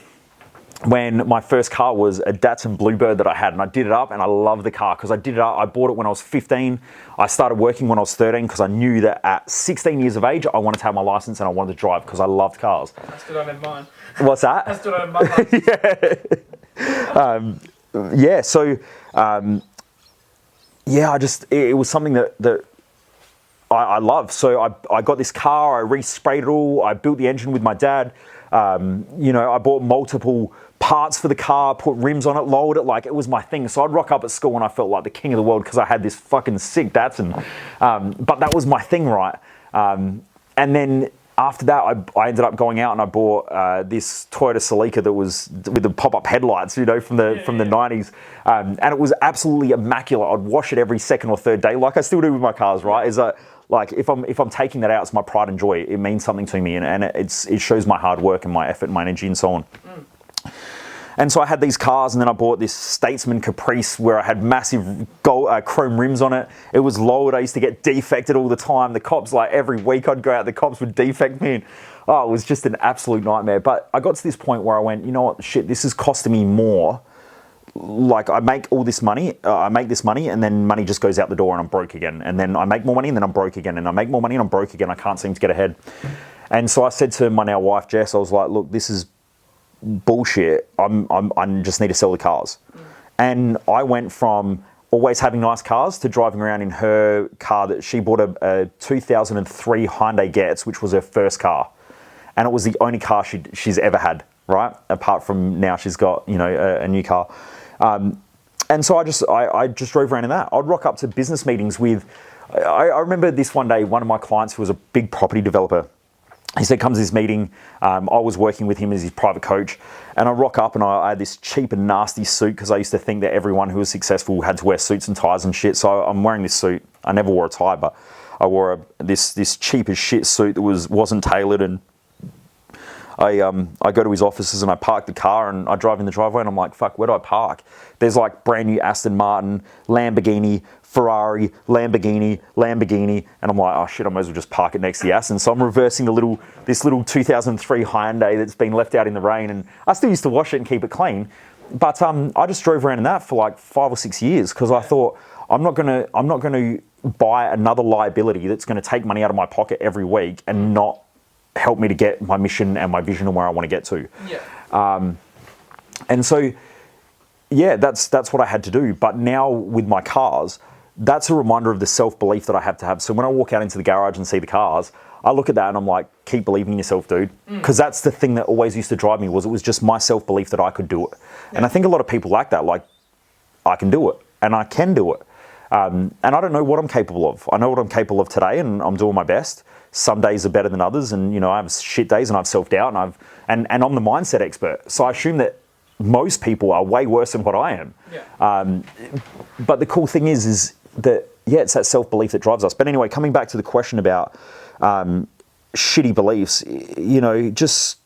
when my first car was a Datsun Bluebird that I had, and I did it up, and I love the car because I did it up. I bought it when I was 15. I started working when I was 13 because I knew that at 16 years of age, I wanted to have my license and I wanted to drive because I loved cars. I still don't have mine. What's that? I still don't have mine. Yeah. So, it was something that I love. So I got this car, I re-sprayed it all, I built the engine with my dad. You know, I bought multiple parts for the car, put rims on it, lowered it, like it was my thing. So I'd rock up at school and I felt like the king of the world because I had this fucking sick Datsun. But that was my thing, right? And then after that, I ended up going out and I bought this Toyota Celica that was with the pop-up headlights, you know, from the 90s. And it was absolutely immaculate. I'd wash it every second or third day, like I still do with my cars, right? Is that like if I'm taking that out, it's my pride and joy. It means something to me, and it shows my hard work and my effort and my energy and so on. And so I had these cars, and then I bought this Statesman Caprice where I had massive gold, chrome rims on it. It was lowered. I used to get defected all the time. The cops, like every week I'd go out, the cops would defect me. And, oh, it was just an absolute nightmare. But I got to this point where I went, you know what, shit, this is costing me more. Like I make all this money, and then money just goes out the door and I'm broke again. And then I make more money and then I'm broke again. And I make more money and I'm broke again. I can't seem to get ahead. And so I said to my now wife, Jess, I was like, look, this is bullshit. I just need to sell the cars. And I went from always having nice cars to driving around in her car that she bought a 2003 Hyundai Getz, which was her first car. And it was the only car she's ever had, right? Apart from now she's got, you know, a new car. And so I just drove around in that. I'd rock up to business meetings with, I remember this one day, one of my clients who was a big property developer, he said, come to this meeting. I was working with him as his private coach. And I rock up and I had this cheap and nasty suit because I used to think that everyone who was successful had to wear suits and ties and shit. So I'm wearing this suit. I never wore a tie, but I wore this cheap as shit suit that wasn't tailored. And I go to his offices and I park the car and I drive in the driveway and I'm like, fuck, where do I park? There's like brand new Aston Martin, Lamborghini, Ferrari, Lamborghini, and I'm like, oh shit, I might as well just park it next to the Aston. So I'm reversing this little 2003 Hyundai that's been left out in the rain, and I still used to wash it and keep it clean. But I just drove around in that for like 5 or 6 years because I thought I'm not gonna buy another liability that's going to take money out of my pocket every week and not help me to get my mission and my vision and where I want to get to. Yeah. And so, yeah, that's what I had to do. But now with my cars, that's a reminder of the self-belief that I have to have. So when I walk out into the garage and see the cars, I look at that and I'm like, keep believing in yourself, dude. Because that's the thing that always used to drive me, was it was just my self-belief that I could do it. Yeah. And I think a lot of people like that, like, I can do it and I can do it. And I don't know what I'm capable of. I know what I'm capable of today and I'm doing my best. Some days are better than others, and you know, I have shit days and I've self-doubt and I'm the mindset expert. So I assume that most people are way worse than what I am. Yeah. But the cool thing is that, yeah, it's that self-belief that drives us. But anyway, coming back to the question about shitty beliefs, you know, just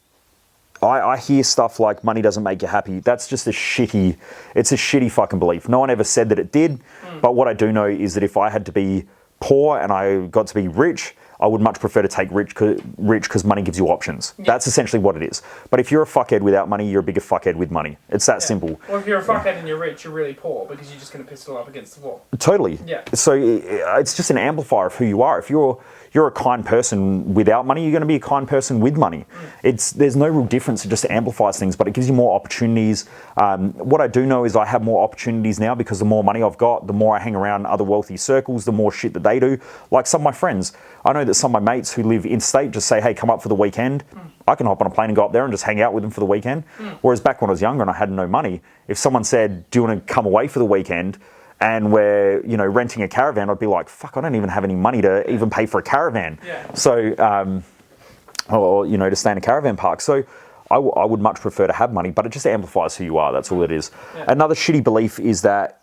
I hear stuff like money doesn't make you happy. That's just it's a shitty fucking belief. No one ever said that it did. But what I do know is that if I had to be poor and I got to be rich, I would much prefer to take rich because money gives you options. That's essentially what it is. But if you're a fuckhead without money, you're a bigger fuckhead with money. It's that simple. Or if you're a fuckhead and you're rich, you're really poor because you're just going to piss it all up against the wall. Totally. Yeah. So it's just an amplifier of who you are. If you're a kind person without money, you're going to be a kind person with money. There's no real difference. It just amplifies things, but it gives you more opportunities. What I do know is I have more opportunities now because the more money I've got, the more I hang around other wealthy circles, the more shit that they do. Like some of my friends. I know that some of my mates who live interstate just say, hey, come up for the weekend. I can hop on a plane and go up there and just hang out with them for the weekend. Whereas back when I was younger and I had no money, if someone said, do you want to come away for the weekend? And we're, renting a caravan, I'd be like, fuck, I don't even have any money to even pay for a caravan. Yeah. So, or to stay in a caravan park. So I would much prefer to have money, but it just amplifies who you are. That's all it is. Yeah. Another shitty belief is that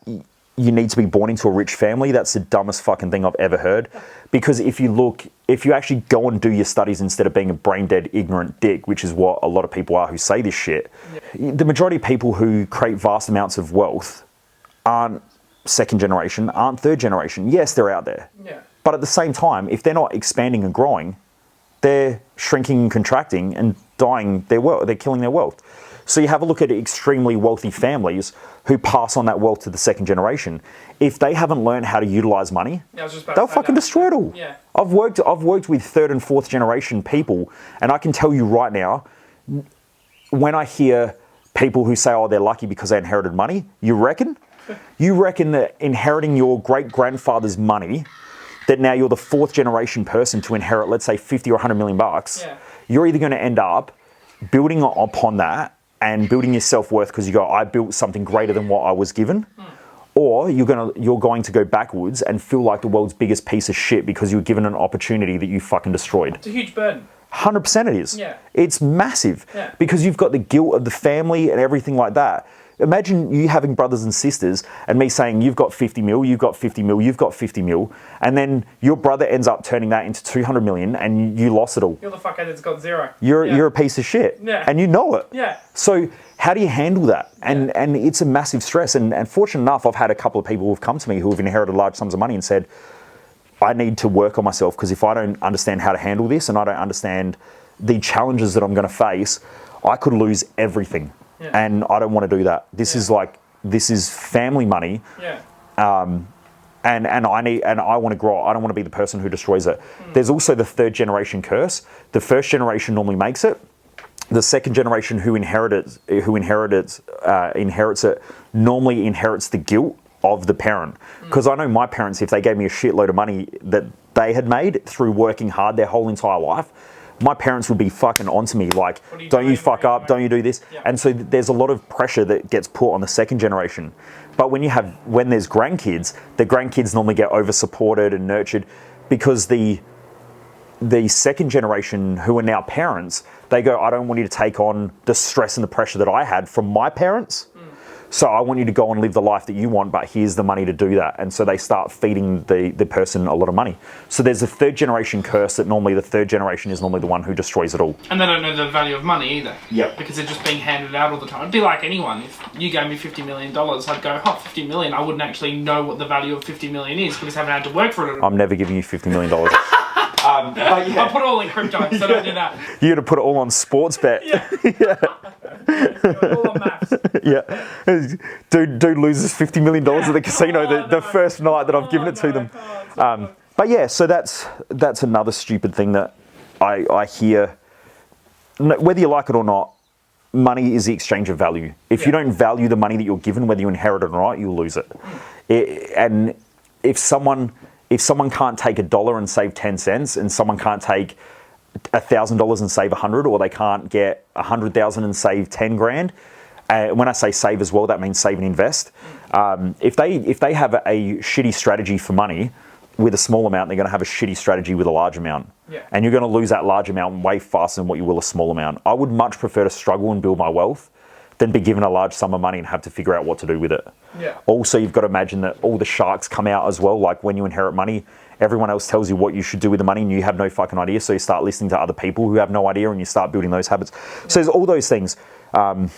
you need to be born into a rich family. That's the dumbest fucking thing I've ever heard. Because if you actually go and do your studies instead of being a brain dead, ignorant dick, which is what a lot of people are who say this shit, the majority of people who create vast amounts of wealth aren't second generation, aren't third generation. Yes, they're out there. Yeah. But at the same time, if they're not expanding and growing, they're shrinking and contracting and dying their wealth. They're killing their wealth. So you have a look at extremely wealthy families who pass on that wealth to the second generation. If they haven't learned how to utilize money, they'll fucking destroy it all. Yeah. I've worked with third and fourth generation people, and I can tell you right now, when I hear people who say, oh, they're lucky because they inherited money, you reckon that inheriting your great-grandfather's money, that now you're the fourth generation person to inherit, let's say, 50 or 100 million bucks, you're either going to end up building upon that and building your self-worth because you go, I built something greater than what I was given, or you're going to go backwards and feel like the world's biggest piece of shit because you were given an opportunity that you fucking destroyed. It's a huge burden. 100% it is. Yeah. It's massive. Yeah. Because you've got the guilt of the family and everything like that. Imagine you having brothers and sisters and me saying, you've got 50 mil, you've got 50 mil, you've got 50 mil, and then your brother ends up turning that into 200 million and you lost it all. You're the fuckhead that's got zero. You're a piece of shit. Yeah. And you know it. Yeah. So how do you handle that? And it's a massive stress. And fortunate enough, I've had a couple of people who've come to me who have inherited large sums of money and said, I need to work on myself because if I don't understand how to handle this and I don't understand the challenges that I'm going to face, I could lose everything. Yeah. And I don't want to do that. This is family money. Yeah. And I want to grow. I don't want to be the person who destroys it. There's also the third generation curse. The first generation normally makes it. The second generation who inherits it normally inherits the guilt of the parent. Because I know my parents, if they gave me a shitload of money that they had made through working hard their whole entire life, my parents would be fucking onto me like, don't you fuck up, don't you do this? Yeah. And so there's a lot of pressure that gets put on the second generation. But when there's grandkids, the grandkids normally get over supported and nurtured because the second generation who are now parents, they go, I don't want you to take on the stress and the pressure that I had from my parents. So I want you to go and live the life that you want, but here's the money to do that. And so they start feeding the person a lot of money. So there's a third generation curse that normally the third generation is normally the one who destroys it all. And they don't know the value of money either. Yep. Because they're just being handed out all the time. It'd be like anyone. If you gave me $50 million, I'd go, 50 million. I wouldn't actually know what the value of 50 million is because I haven't had to work for it. I'm never giving you $50 million. I'll put it all in crypto, so don't do that. You're going to put it all on sports bet. All on maths. Yeah. Dude loses $50 million at the casino the first night that I've given it to them. But yeah, so that's another stupid thing that I hear. Whether you like it or not, money is the exchange of value. If you don't value the money that you're given, whether you inherit it or not, you'll lose it. And if someone can't take $1 and save 10 cents, and someone can't take $1,000 and save 100, or they can't get 100,000 and save 10 grand. When I say save as well, that means save and invest. If they have a shitty strategy for money with a small amount, they're going to have a shitty strategy with a large amount. Yeah. And you're going to lose that large amount way faster than what you will a small amount. I would much prefer to struggle and build my wealth than be given a large sum of money and have to figure out what to do with it. Yeah. Also, you've got to imagine that all the sharks come out as well. Like when you inherit money, everyone else tells you what you should do with the money and you have no fucking idea. So you start listening to other people who have no idea and you start building those habits. So there's all those things. I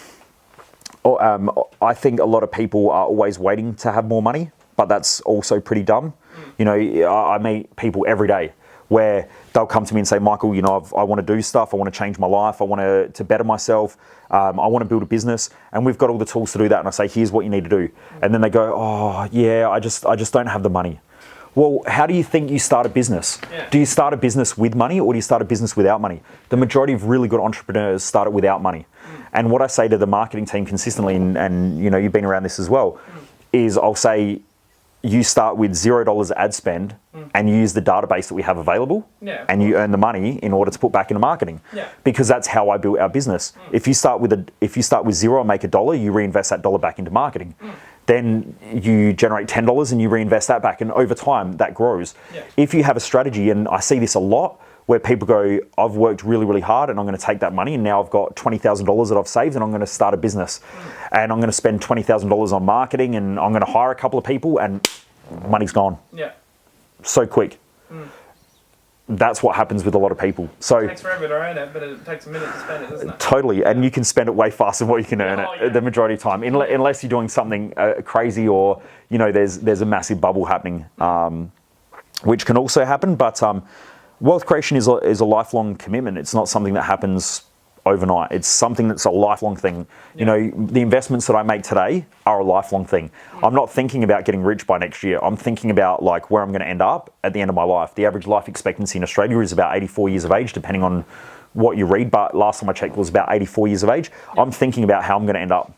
think a lot of people are always waiting to have more money, but that's also pretty dumb. You know, I meet people every day where they'll come to me and say, Michael, I want to do stuff. I want to change my life. I want to better myself. I want to build a business, and we've got all the tools to do that. And I say, here's what you need to do. And then they go, oh yeah, I just don't have the money. Well, how do you think you start a business? Yeah. Do you start a business with money, or do you start a business without money? The majority of really good entrepreneurs start it without money. And what I say to the marketing team consistently, and you've been around this as well, is I'll say, you start with $0 ad spend and you use the database that we have available, and you earn the money in order to put back into marketing. Yeah. Because that's how I built our business. If you start with zero and make $1, you reinvest that dollar back into marketing. Then you generate $10 and you reinvest that back, and over time that grows. Yeah. If you have a strategy, and I see this a lot, where people go, I've worked really, really hard and I'm going to take that money, and now I've got $20,000 that I've saved and I'm going to start a business. And I'm going to spend $20,000 on marketing, and I'm going to hire a couple of people, and money's gone. Yeah. So quick. That's what happens with a lot of people. So It takes forever to earn it, but it takes a minute to spend it, doesn't it? totally, and you can spend it way faster than what you can earn Oh, it yeah. the majority of the time, unless you're doing something crazy, or there's a massive bubble happening, which can also happen. But wealth creation is a lifelong commitment. It's not something that happens overnight. It's something that's a lifelong thing. The investments that I make today are a lifelong thing. I'm not thinking about getting rich by next year. I'm thinking about like where I'm going to end up at the end of my life. The average life expectancy in Australia is about 84 years of age, depending on what you read. But last time I checked, it was about 84 years of age. I'm thinking about how I'm going to end up.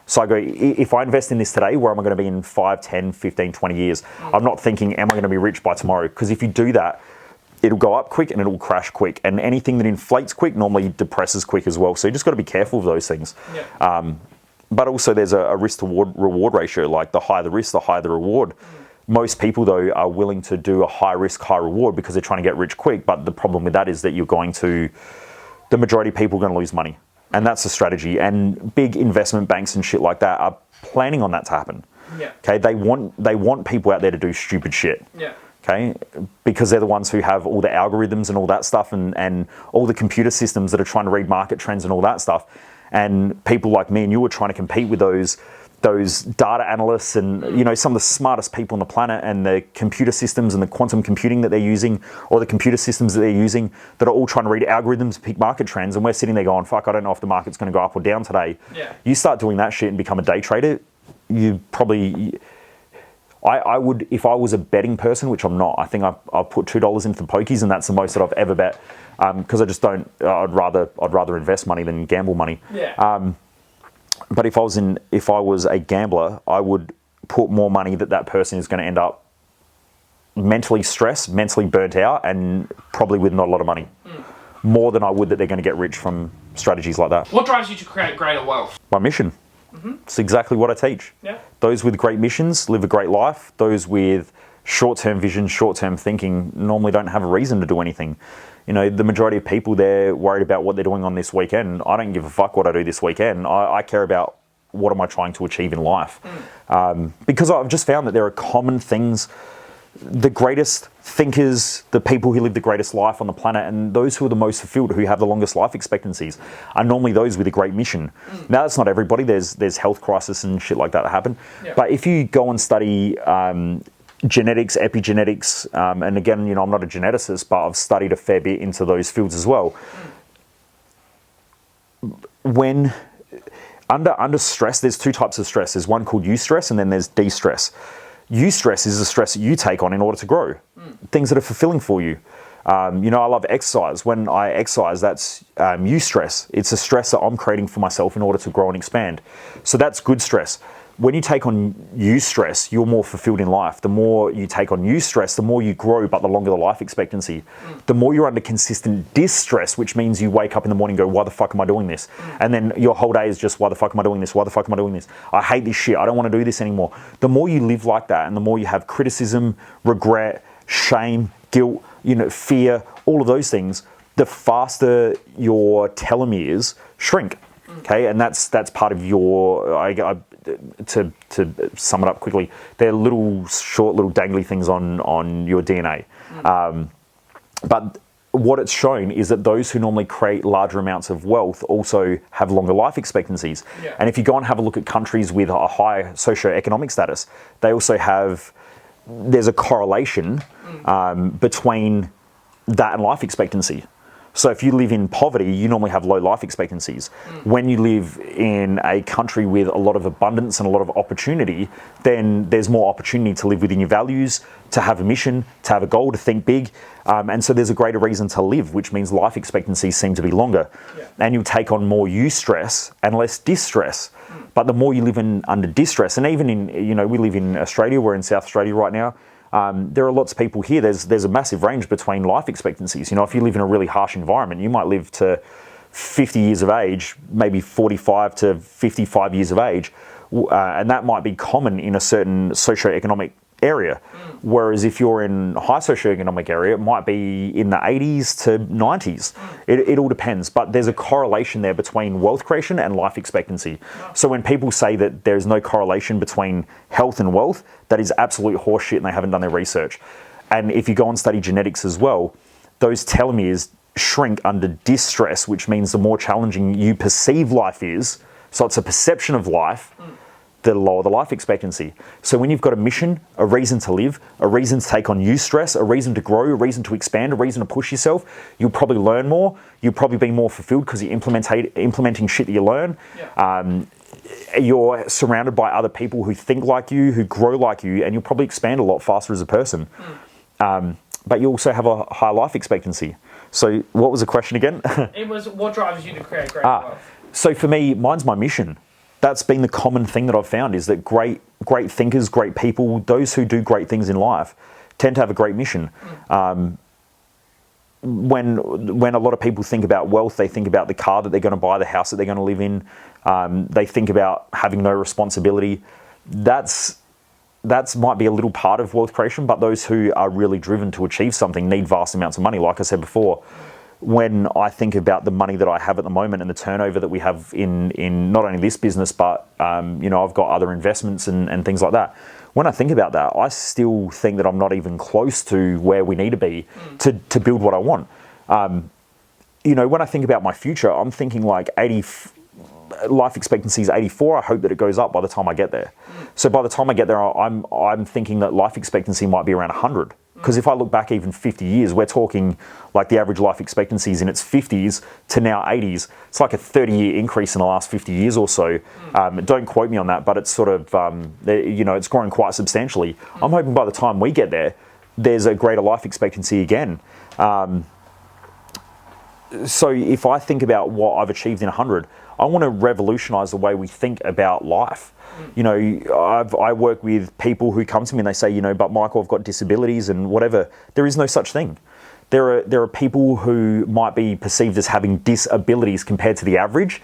So I go, if I invest in this today, where am I going to be in 5, 10, 15, 20 years? I'm not thinking, am I going to be rich by tomorrow? Because if you do that, it'll go up quick and it'll crash quick. And anything that inflates quick normally depresses quick as well. So you just got to be careful of those things. Yeah. But also there's a risk to reward ratio. Like the higher the risk, the higher the reward. Most people though are willing to do a high risk, high reward because they're trying to get rich quick. But the problem with that is that the majority of people are going to lose money. And that's the strategy. And big investment banks and shit like that are planning on that to happen. Yeah. Okay, they want people out there to do stupid shit. Yeah. Okay, because they're the ones who have all the algorithms and all that stuff, and all the computer systems that are trying to read market trends and all that stuff. And people like me and you are trying to compete with those data analysts and some of the smartest people on the planet, and the computer systems and the quantum computing that they're using, or the computer systems that they're using that are all trying to read algorithms, pick market trends, and we're sitting there going, fuck, I don't know if the market's going to go up or down today. Yeah. You start doing that shit and become a day trader, you probably... I would, if I was a betting person, which I'm not. I think I've put $2 into the pokies, and that's the most that I've ever bet, because I just don't. I'd rather invest money than gamble money. Yeah. But if I was a gambler, I would put more money that person is going to end up mentally stressed, mentally burnt out, and probably with not a lot of money. More than I would that they're going to get rich from strategies like that. What drives you to create greater wealth? My mission. It's exactly what I teach. Yeah. Those with great missions live a great life. Those with short-term vision, short-term thinking normally don't have a reason to do anything. The majority of people, they're worried about what they're doing on this weekend. I don't give a fuck what I do this weekend. I care about what am I trying to achieve in life. Because I've just found that there are common things. The greatest thinkers, the people who live the greatest life on the planet, and those who are the most fulfilled, who have the longest life expectancies, are normally those with a great mission. Now, that's not everybody. There's health crisis and shit like that happen. Yeah. But if you go and study genetics, epigenetics, and again, I'm not a geneticist, but I've studied a fair bit into those fields as well. When under stress, there's two types of stress. There's one called eustress, and then there's de-stress. Eustress is the stress that you take on in order to grow. Things that are fulfilling for you. I love exercise. When I exercise, that's eustress. It's a stress that I'm creating for myself in order to grow and expand. So that's good stress. When you take on eustress, you're more fulfilled in life. The more you take on eustress, the more you grow, but the longer the life expectancy. The more you're under consistent distress, which means you wake up in the morning and go, why the fuck am I doing this? And then your whole day is just, why the fuck am I doing this? Why the fuck am I doing this? I hate this shit. I don't want to do this anymore. The more you live like that, and the more you have criticism, regret, shame, guilt, fear, all of those things, the faster your telomeres shrink. Okay, and that's part of your. To sum it up quickly, they're short little dangly things on your DNA. But what it's shown is that those who normally create larger amounts of wealth also have longer life expectancies. Yeah. And if you go and have a look at countries with a high socioeconomic status, they also have. There's a correlation between that and life expectancy. So if you live in poverty, you normally have low life expectancies. When you live in a country with a lot of abundance and a lot of opportunity, then there's more opportunity to live within your values, to have a mission, to have a goal, to think big. And so there's a greater reason to live, which means life expectancies seem to be longer. And you take on more eustress and less distress. But the more you live under distress, and even in, we live in Australia, we're in South Australia right now, there are lots of people here. There's a massive range between life expectancies. If you live in a really harsh environment, you might live to 50 years of age, maybe 45 to 55 years of age, and that might be common in a certain socioeconomic area. Whereas if you're in a high socioeconomic area, it might be in the 80s to 90s. It all depends, but there's a correlation there between wealth creation and life expectancy. So when people say that there's no correlation between health and wealth, that is absolute horseshit, and they haven't done their research. And if you go and study genetics as well, those telomeres shrink under distress, which means the more challenging you perceive life is, so it's a perception of life, the lower the life expectancy. So when you've got a mission, a reason to live, a reason to take on eustress, a reason to grow, a reason to expand, a reason to push yourself, you'll probably learn more. You'll probably be more fulfilled because you're implementing shit that you learn. You're surrounded by other people who think like you, who grow like you, and you'll probably expand a lot faster as a person. But you also have a high life expectancy. So what was the question again? It was, what drives you to create great wealth? So for me, mine's my mission. That's been the common thing that I've found, is that great thinkers, great people, those who do great things in life tend to have a great mission. When a lot of people think about wealth, they think about the car that they're going to buy, the house that they're going to live in. They think about having no responsibility. That's might be a little part of wealth creation, but those who are really driven to achieve something need vast amounts of money. Like I said before, when I think about the money that I have at the moment and the turnover that we have in not only this business, but I've got other investments and things like that. When I think about that, I still think that I'm not even close to where we need to be to build what I want. When I think about my future, I'm thinking like life expectancy is 84. I hope that it goes up by the time I get there. So by the time I get there, I'm thinking that life expectancy might be around 100. Because if I look back even 50 years, we're talking like the average life expectancy is in its 50s to now 80s. It's like a 30-year increase in the last 50 years or so. Don't quote me on that, but it's sort of, it's growing quite substantially. I'm hoping by the time we get there, there's a greater life expectancy again. So if I think about what I've achieved in 100, I want to revolutionize the way we think about life. I work with people who come to me and they say, but Michael, I've got disabilities and whatever. There is no such thing. There are people who might be perceived as having disabilities compared to the average,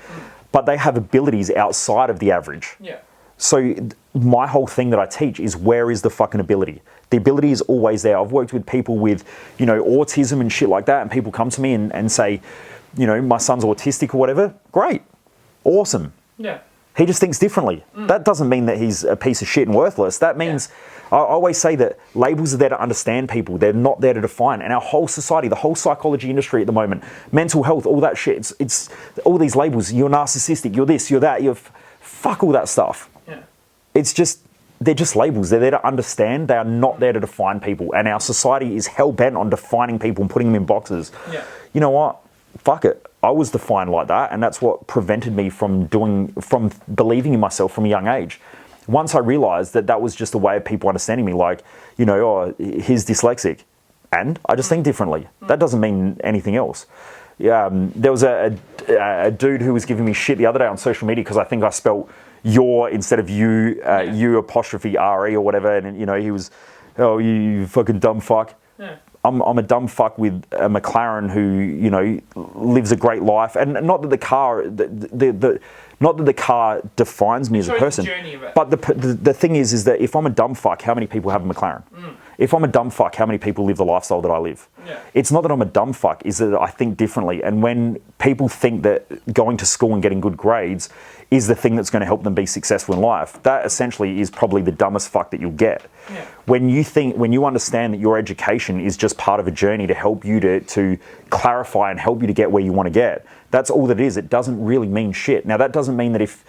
but they have abilities outside of the average. So my whole thing that I teach is, where is the fucking ability? The ability is always there. I've worked with people with, autism and shit like that, and people come to me and say, my son's autistic or whatever. Great. Awesome. He just thinks differently. That doesn't mean that he's a piece of shit and worthless. That means, I always say that labels are there to understand people. They're not there to define. And our whole society, the whole psychology industry at the moment, mental health, all that shit, it's all these labels. You're narcissistic, you're this, you're that, fuck all that stuff. It's just, they're just labels. They're there to understand. They are not there to define people. And our society is hell-bent on defining people and putting them in boxes. You know what? Fuck it. I was defined like that, and that's what prevented me from believing in myself from a young age. Once I realized that was just a way of people understanding me, like, he's dyslexic, and I just think differently. That doesn't mean anything else. There was a dude who was giving me shit the other day on social media because I think I spelt your instead of you, you apostrophe RE or whatever, and he was, oh, you fucking dumb fuck. I'm a dumb fuck with a McLaren who, lives a great life. And not that the car, not that the car defines me as a person. But the thing is that if I'm a dumb fuck, how many people have a McLaren? If I'm a dumb fuck, how many people live the lifestyle that I live? It's not that I'm a dumb fuck, it's that I think differently. And when people think that going to school and getting good grades is the thing that's going to help them be successful in life, that essentially is probably the dumbest fuck that you'll get. When you understand that your education is just part of a journey to help you to clarify and help you to get where you want to get, that's all that it is. It doesn't really mean shit. Now, that doesn't mean that if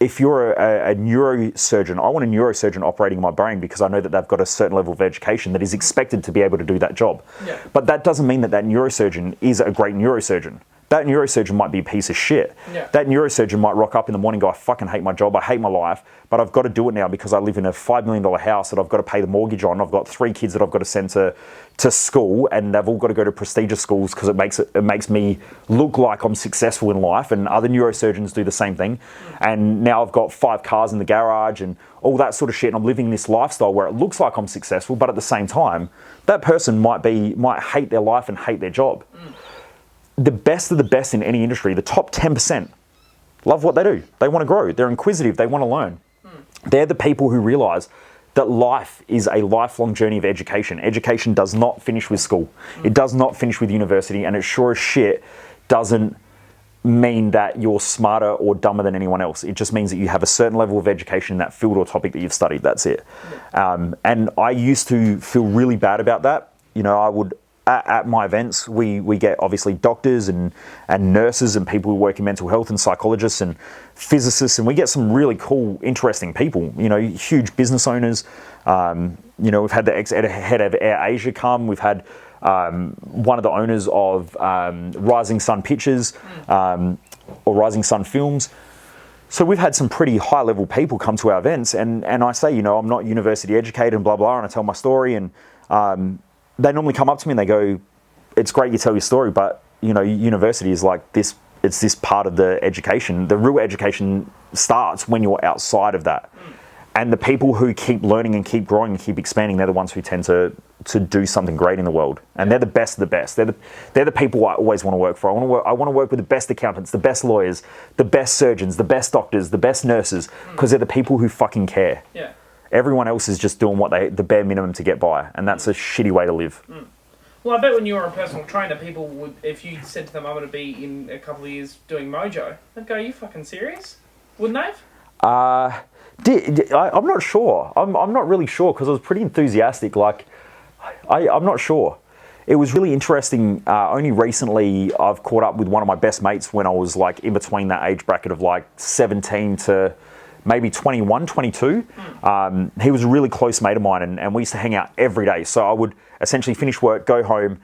if you're a neurosurgeon, I want a neurosurgeon operating my brain because I know that they've got a certain level of education that is expected to be able to do that job. Yeah. But that doesn't mean that that neurosurgeon is a great neurosurgeon. That neurosurgeon might be a piece of shit. Yeah. That neurosurgeon might rock up in the morning and go, I fucking hate my job, I hate my life, but I've got to do it now because I live in a $5 million house that I've got to pay the mortgage on. I've got 3 kids that I've got to send to school, and they've all got to go to prestigious schools because it makes me look like I'm successful in life, and other neurosurgeons do the same thing. And now I've got 5 cars in the garage and all that sort of shit, and I'm living this lifestyle where it looks like I'm successful, but at the same time, that person might hate their life and hate their job. The best of the best in any industry, the top 10%, love what they do. They want to grow. They're inquisitive. They want to learn. They're the people who realize that life is a lifelong journey of education. Education does not finish with school. It does not finish with university, and it sure as shit doesn't mean that you're smarter or dumber than anyone else. It just means that you have a certain level of education in that field or topic that you've studied. That's it. And I used to feel really bad about that. You know, I would... At my events, we get obviously doctors and nurses and people who work in mental health and psychologists and physicists, and we get some really cool, interesting people, you know, huge business owners. You know, we've had the ex-head of Air Asia come. We've had one of the owners of Rising Sun Pictures or Rising Sun Films. So we've had some pretty high-level people come to our events, and I say, you know, I'm not university educated and blah, blah, and I tell my story, and they normally come up to me and they go, it's great you tell your story, but, you know, university is like this, it's this part of the education. The real education starts when you're outside of that. And the people who keep learning and keep growing and keep expanding, they're the ones who tend to do something great in the world. And they're the best of the best. They're the people I always want to work for. I want to work with the best accountants, the best lawyers, the best surgeons, the best doctors, the best nurses, because they're the people who fucking care. Yeah. Everyone else is just doing the bare minimum to get by, and that's a shitty way to live. Well, I bet when you were a personal trainer, people would, if you said to them, I'm going to be in a couple of years doing Mojo, they'd go, are you fucking serious? Wouldn't they? I'm not sure. I'm not really sure because I was pretty enthusiastic. Like, I'm not sure. It was really interesting. Only recently I've caught up with one of my best mates when I was like in between that age bracket of like 17 to maybe 21, 22. He was a really close mate of mine, and we used to hang out every day. So I would essentially finish work, go home,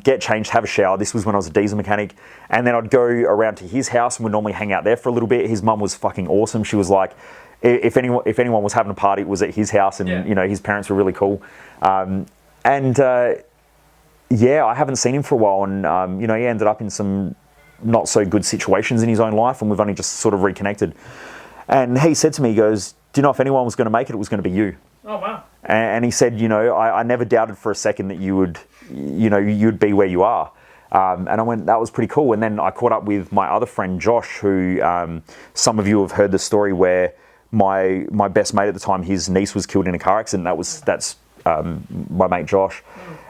get changed, have a shower. This was when I was a diesel mechanic. And then I'd go around to his house and we'd normally hang out there for a little bit. His mum was fucking awesome. She was like, if anyone was having a party, it was at his house, and you know, his parents were really cool. I haven't seen him for a while, and you know, he ended up in some not so good situations in his own life, and we've only just sort of reconnected. And he said to me, he goes, do you know if anyone was going to make it was going to be you? Oh, wow. And he said, you know, I never doubted for a second that you would, you know, you'd be where you are. And I went, that was pretty cool. And then I caught up with my other friend, Josh, who some of you have heard the story where my best mate at the time, his niece was killed in a car accident. That's my mate Josh.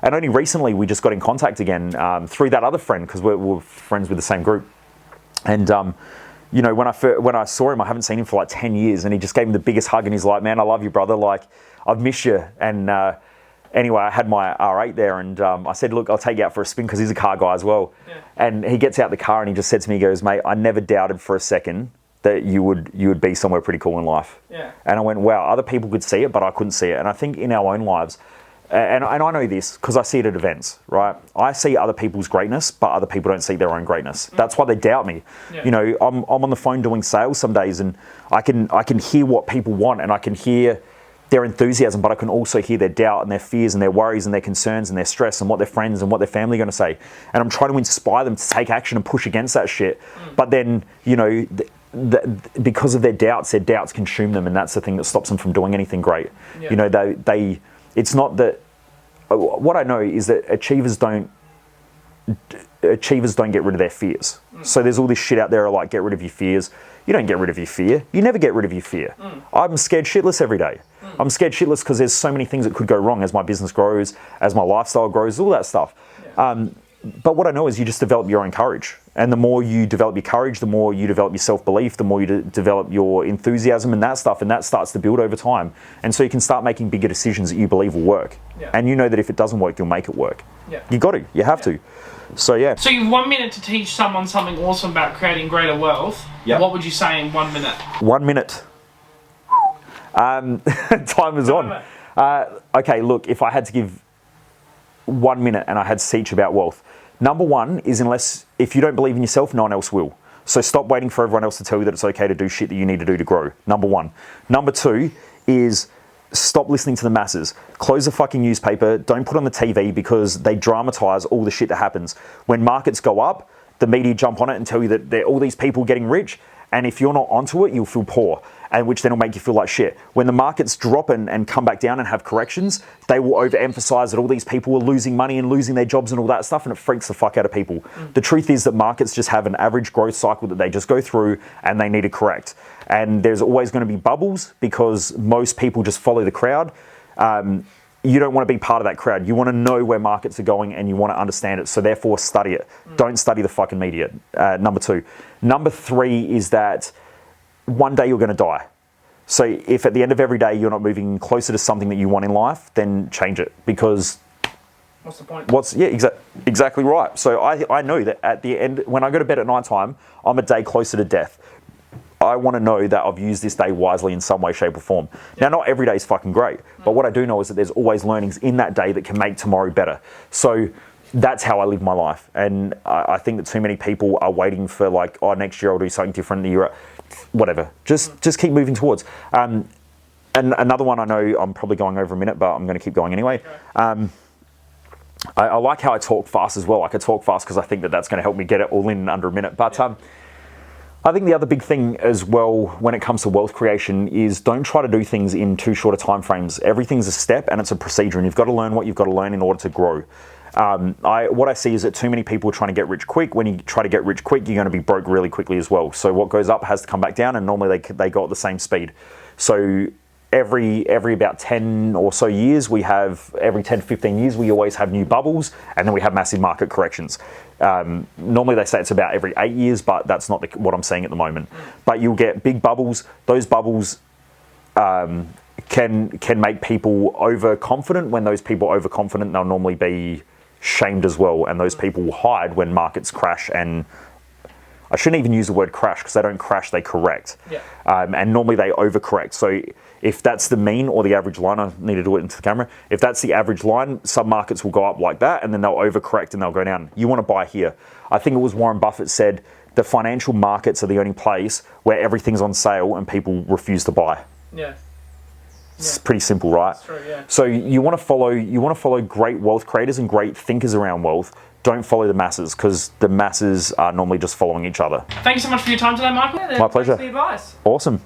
And only recently we just got in contact again through that other friend, because we're friends with the same group. And you know, when I saw him, I haven't seen him for like 10 years, and he just gave me the biggest hug, and he's like, man, I love you, brother. Like, I've missed you. And anyway, I had my R8 there, and I said, look, I'll take you out for a spin, because he's a car guy as well. Yeah. And he gets out the car and he just said to me, he goes, mate, I never doubted for a second that you would be somewhere pretty cool in life. Yeah. And I went, wow, other people could see it, but I couldn't see it. And I think in our own lives, and I know this because I see it at events, right? I see other people's greatness, but other people don't see their own greatness. That's why they doubt me. Yeah. You know, I'm on the phone doing sales some days, and I can hear what people want, and I can hear their enthusiasm, but I can also hear their doubt and their fears and their worries and their concerns and their stress and what their friends and what their family are going to say. And I'm trying to inspire them to take action and push against that shit. But then, you know, because of their doubts consume them, and that's the thing that stops them from doing anything great. Yeah. You know, it's not that. What I know is that achievers don't get rid of their fears. So there's all this shit out there like, get rid of your fears. You don't get rid of your fear. You never get rid of your fear. I'm scared shitless every day. I'm scared shitless because there's so many things that could go wrong as my business grows, as my lifestyle grows, all that stuff. Yeah. But what I know is you just develop your own courage. And the more you develop your courage, the more you develop your self-belief, the more you develop your enthusiasm and that stuff, and that starts to build over time. And so you can start making bigger decisions that you believe will work. Yeah. And you know that if it doesn't work, you'll make it work. Yeah. You got to. You have to. So, yeah. So you've 1 minute to teach someone something awesome about creating greater wealth. Yep. What would you say in 1 minute? 1 minute. Time is on. Okay, look, if I had to give 1 minute and I had to teach about wealth, number one is if you don't believe in yourself, no one else will. So stop waiting for everyone else to tell you that it's okay to do shit that you need to do to grow. Number one. Number two is stop listening to the masses. Close the fucking newspaper. Don't put on the TV because they dramatize all the shit that happens. When markets go up, the media jump on it and tell you that all these people getting rich. And if you're not onto it, you'll feel poor, and which then will make you feel like shit. When the markets drop and come back down and have corrections, they will overemphasize that all these people are losing money and losing their jobs and all that stuff, and it freaks the fuck out of people. The truth is that markets just have an average growth cycle that they just go through and they need to correct. And there's always going to be bubbles because most people just follow the crowd. You don't want to be part of that crowd. You want to know where markets are going and you want to understand it. So therefore, study it. Don't study the fucking media. Number two. Number three is that one day you're going to die. So if at the end of every day you're not moving closer to something that you want in life, then change it, because what's the point? Exactly right. So I know that at the end, when I go to bed at night time, I'm a day closer to death. I want to know that I've used this day wisely in some way, shape or form. Now, not every day is fucking great, but what I do know is that there's always learnings in that day that can make tomorrow better. So that's how I live my life. And I think that too many people are waiting for like, oh, next year I'll do something different. The year, whatever. Just keep moving towards. And another one, I know I'm probably going over a minute, but I'm going to keep going anyway. I like how I talk fast as well. I can talk fast because I think that that's going to help me get it all in under a minute. But I think the other big thing as well when it comes to wealth creation is don't try to do things in too short a time frames. Everything's a step and it's a procedure, and you've got to learn what you've got to learn in order to grow. What I see is that too many people are trying to get rich quick. When you try to get rich quick, you're going to be broke really quickly as well. So what goes up has to come back down, and normally they go at the same speed. So every about 10 or so years, every 10 to 15 years, we always have new bubbles, and then we have massive market corrections. Normally they say it's about every 8 years, but that's not what I'm seeing at the moment. But you'll get big bubbles. Those bubbles can make people overconfident. When those people are overconfident, they'll normally be shamed as well, and those people will hide when markets crash. And I shouldn't even use the word crash, because they don't crash, they correct. And normally they overcorrect. So if that's the mean or the average line, I need to do it into the camera. If that's the average line, some markets will go up like that, and then they'll overcorrect and they'll go down. You want to buy here. I think it was Warren Buffett said, the financial markets are the only place where everything's on sale and people refuse to buy. It's pretty simple, right? That's true, yeah. So you want to follow great wealth creators and great thinkers around wealth. Don't follow the masses, because the masses are normally just following each other. Thanks so much for your time today, Michael. My pleasure. Thanks for the advice. Awesome.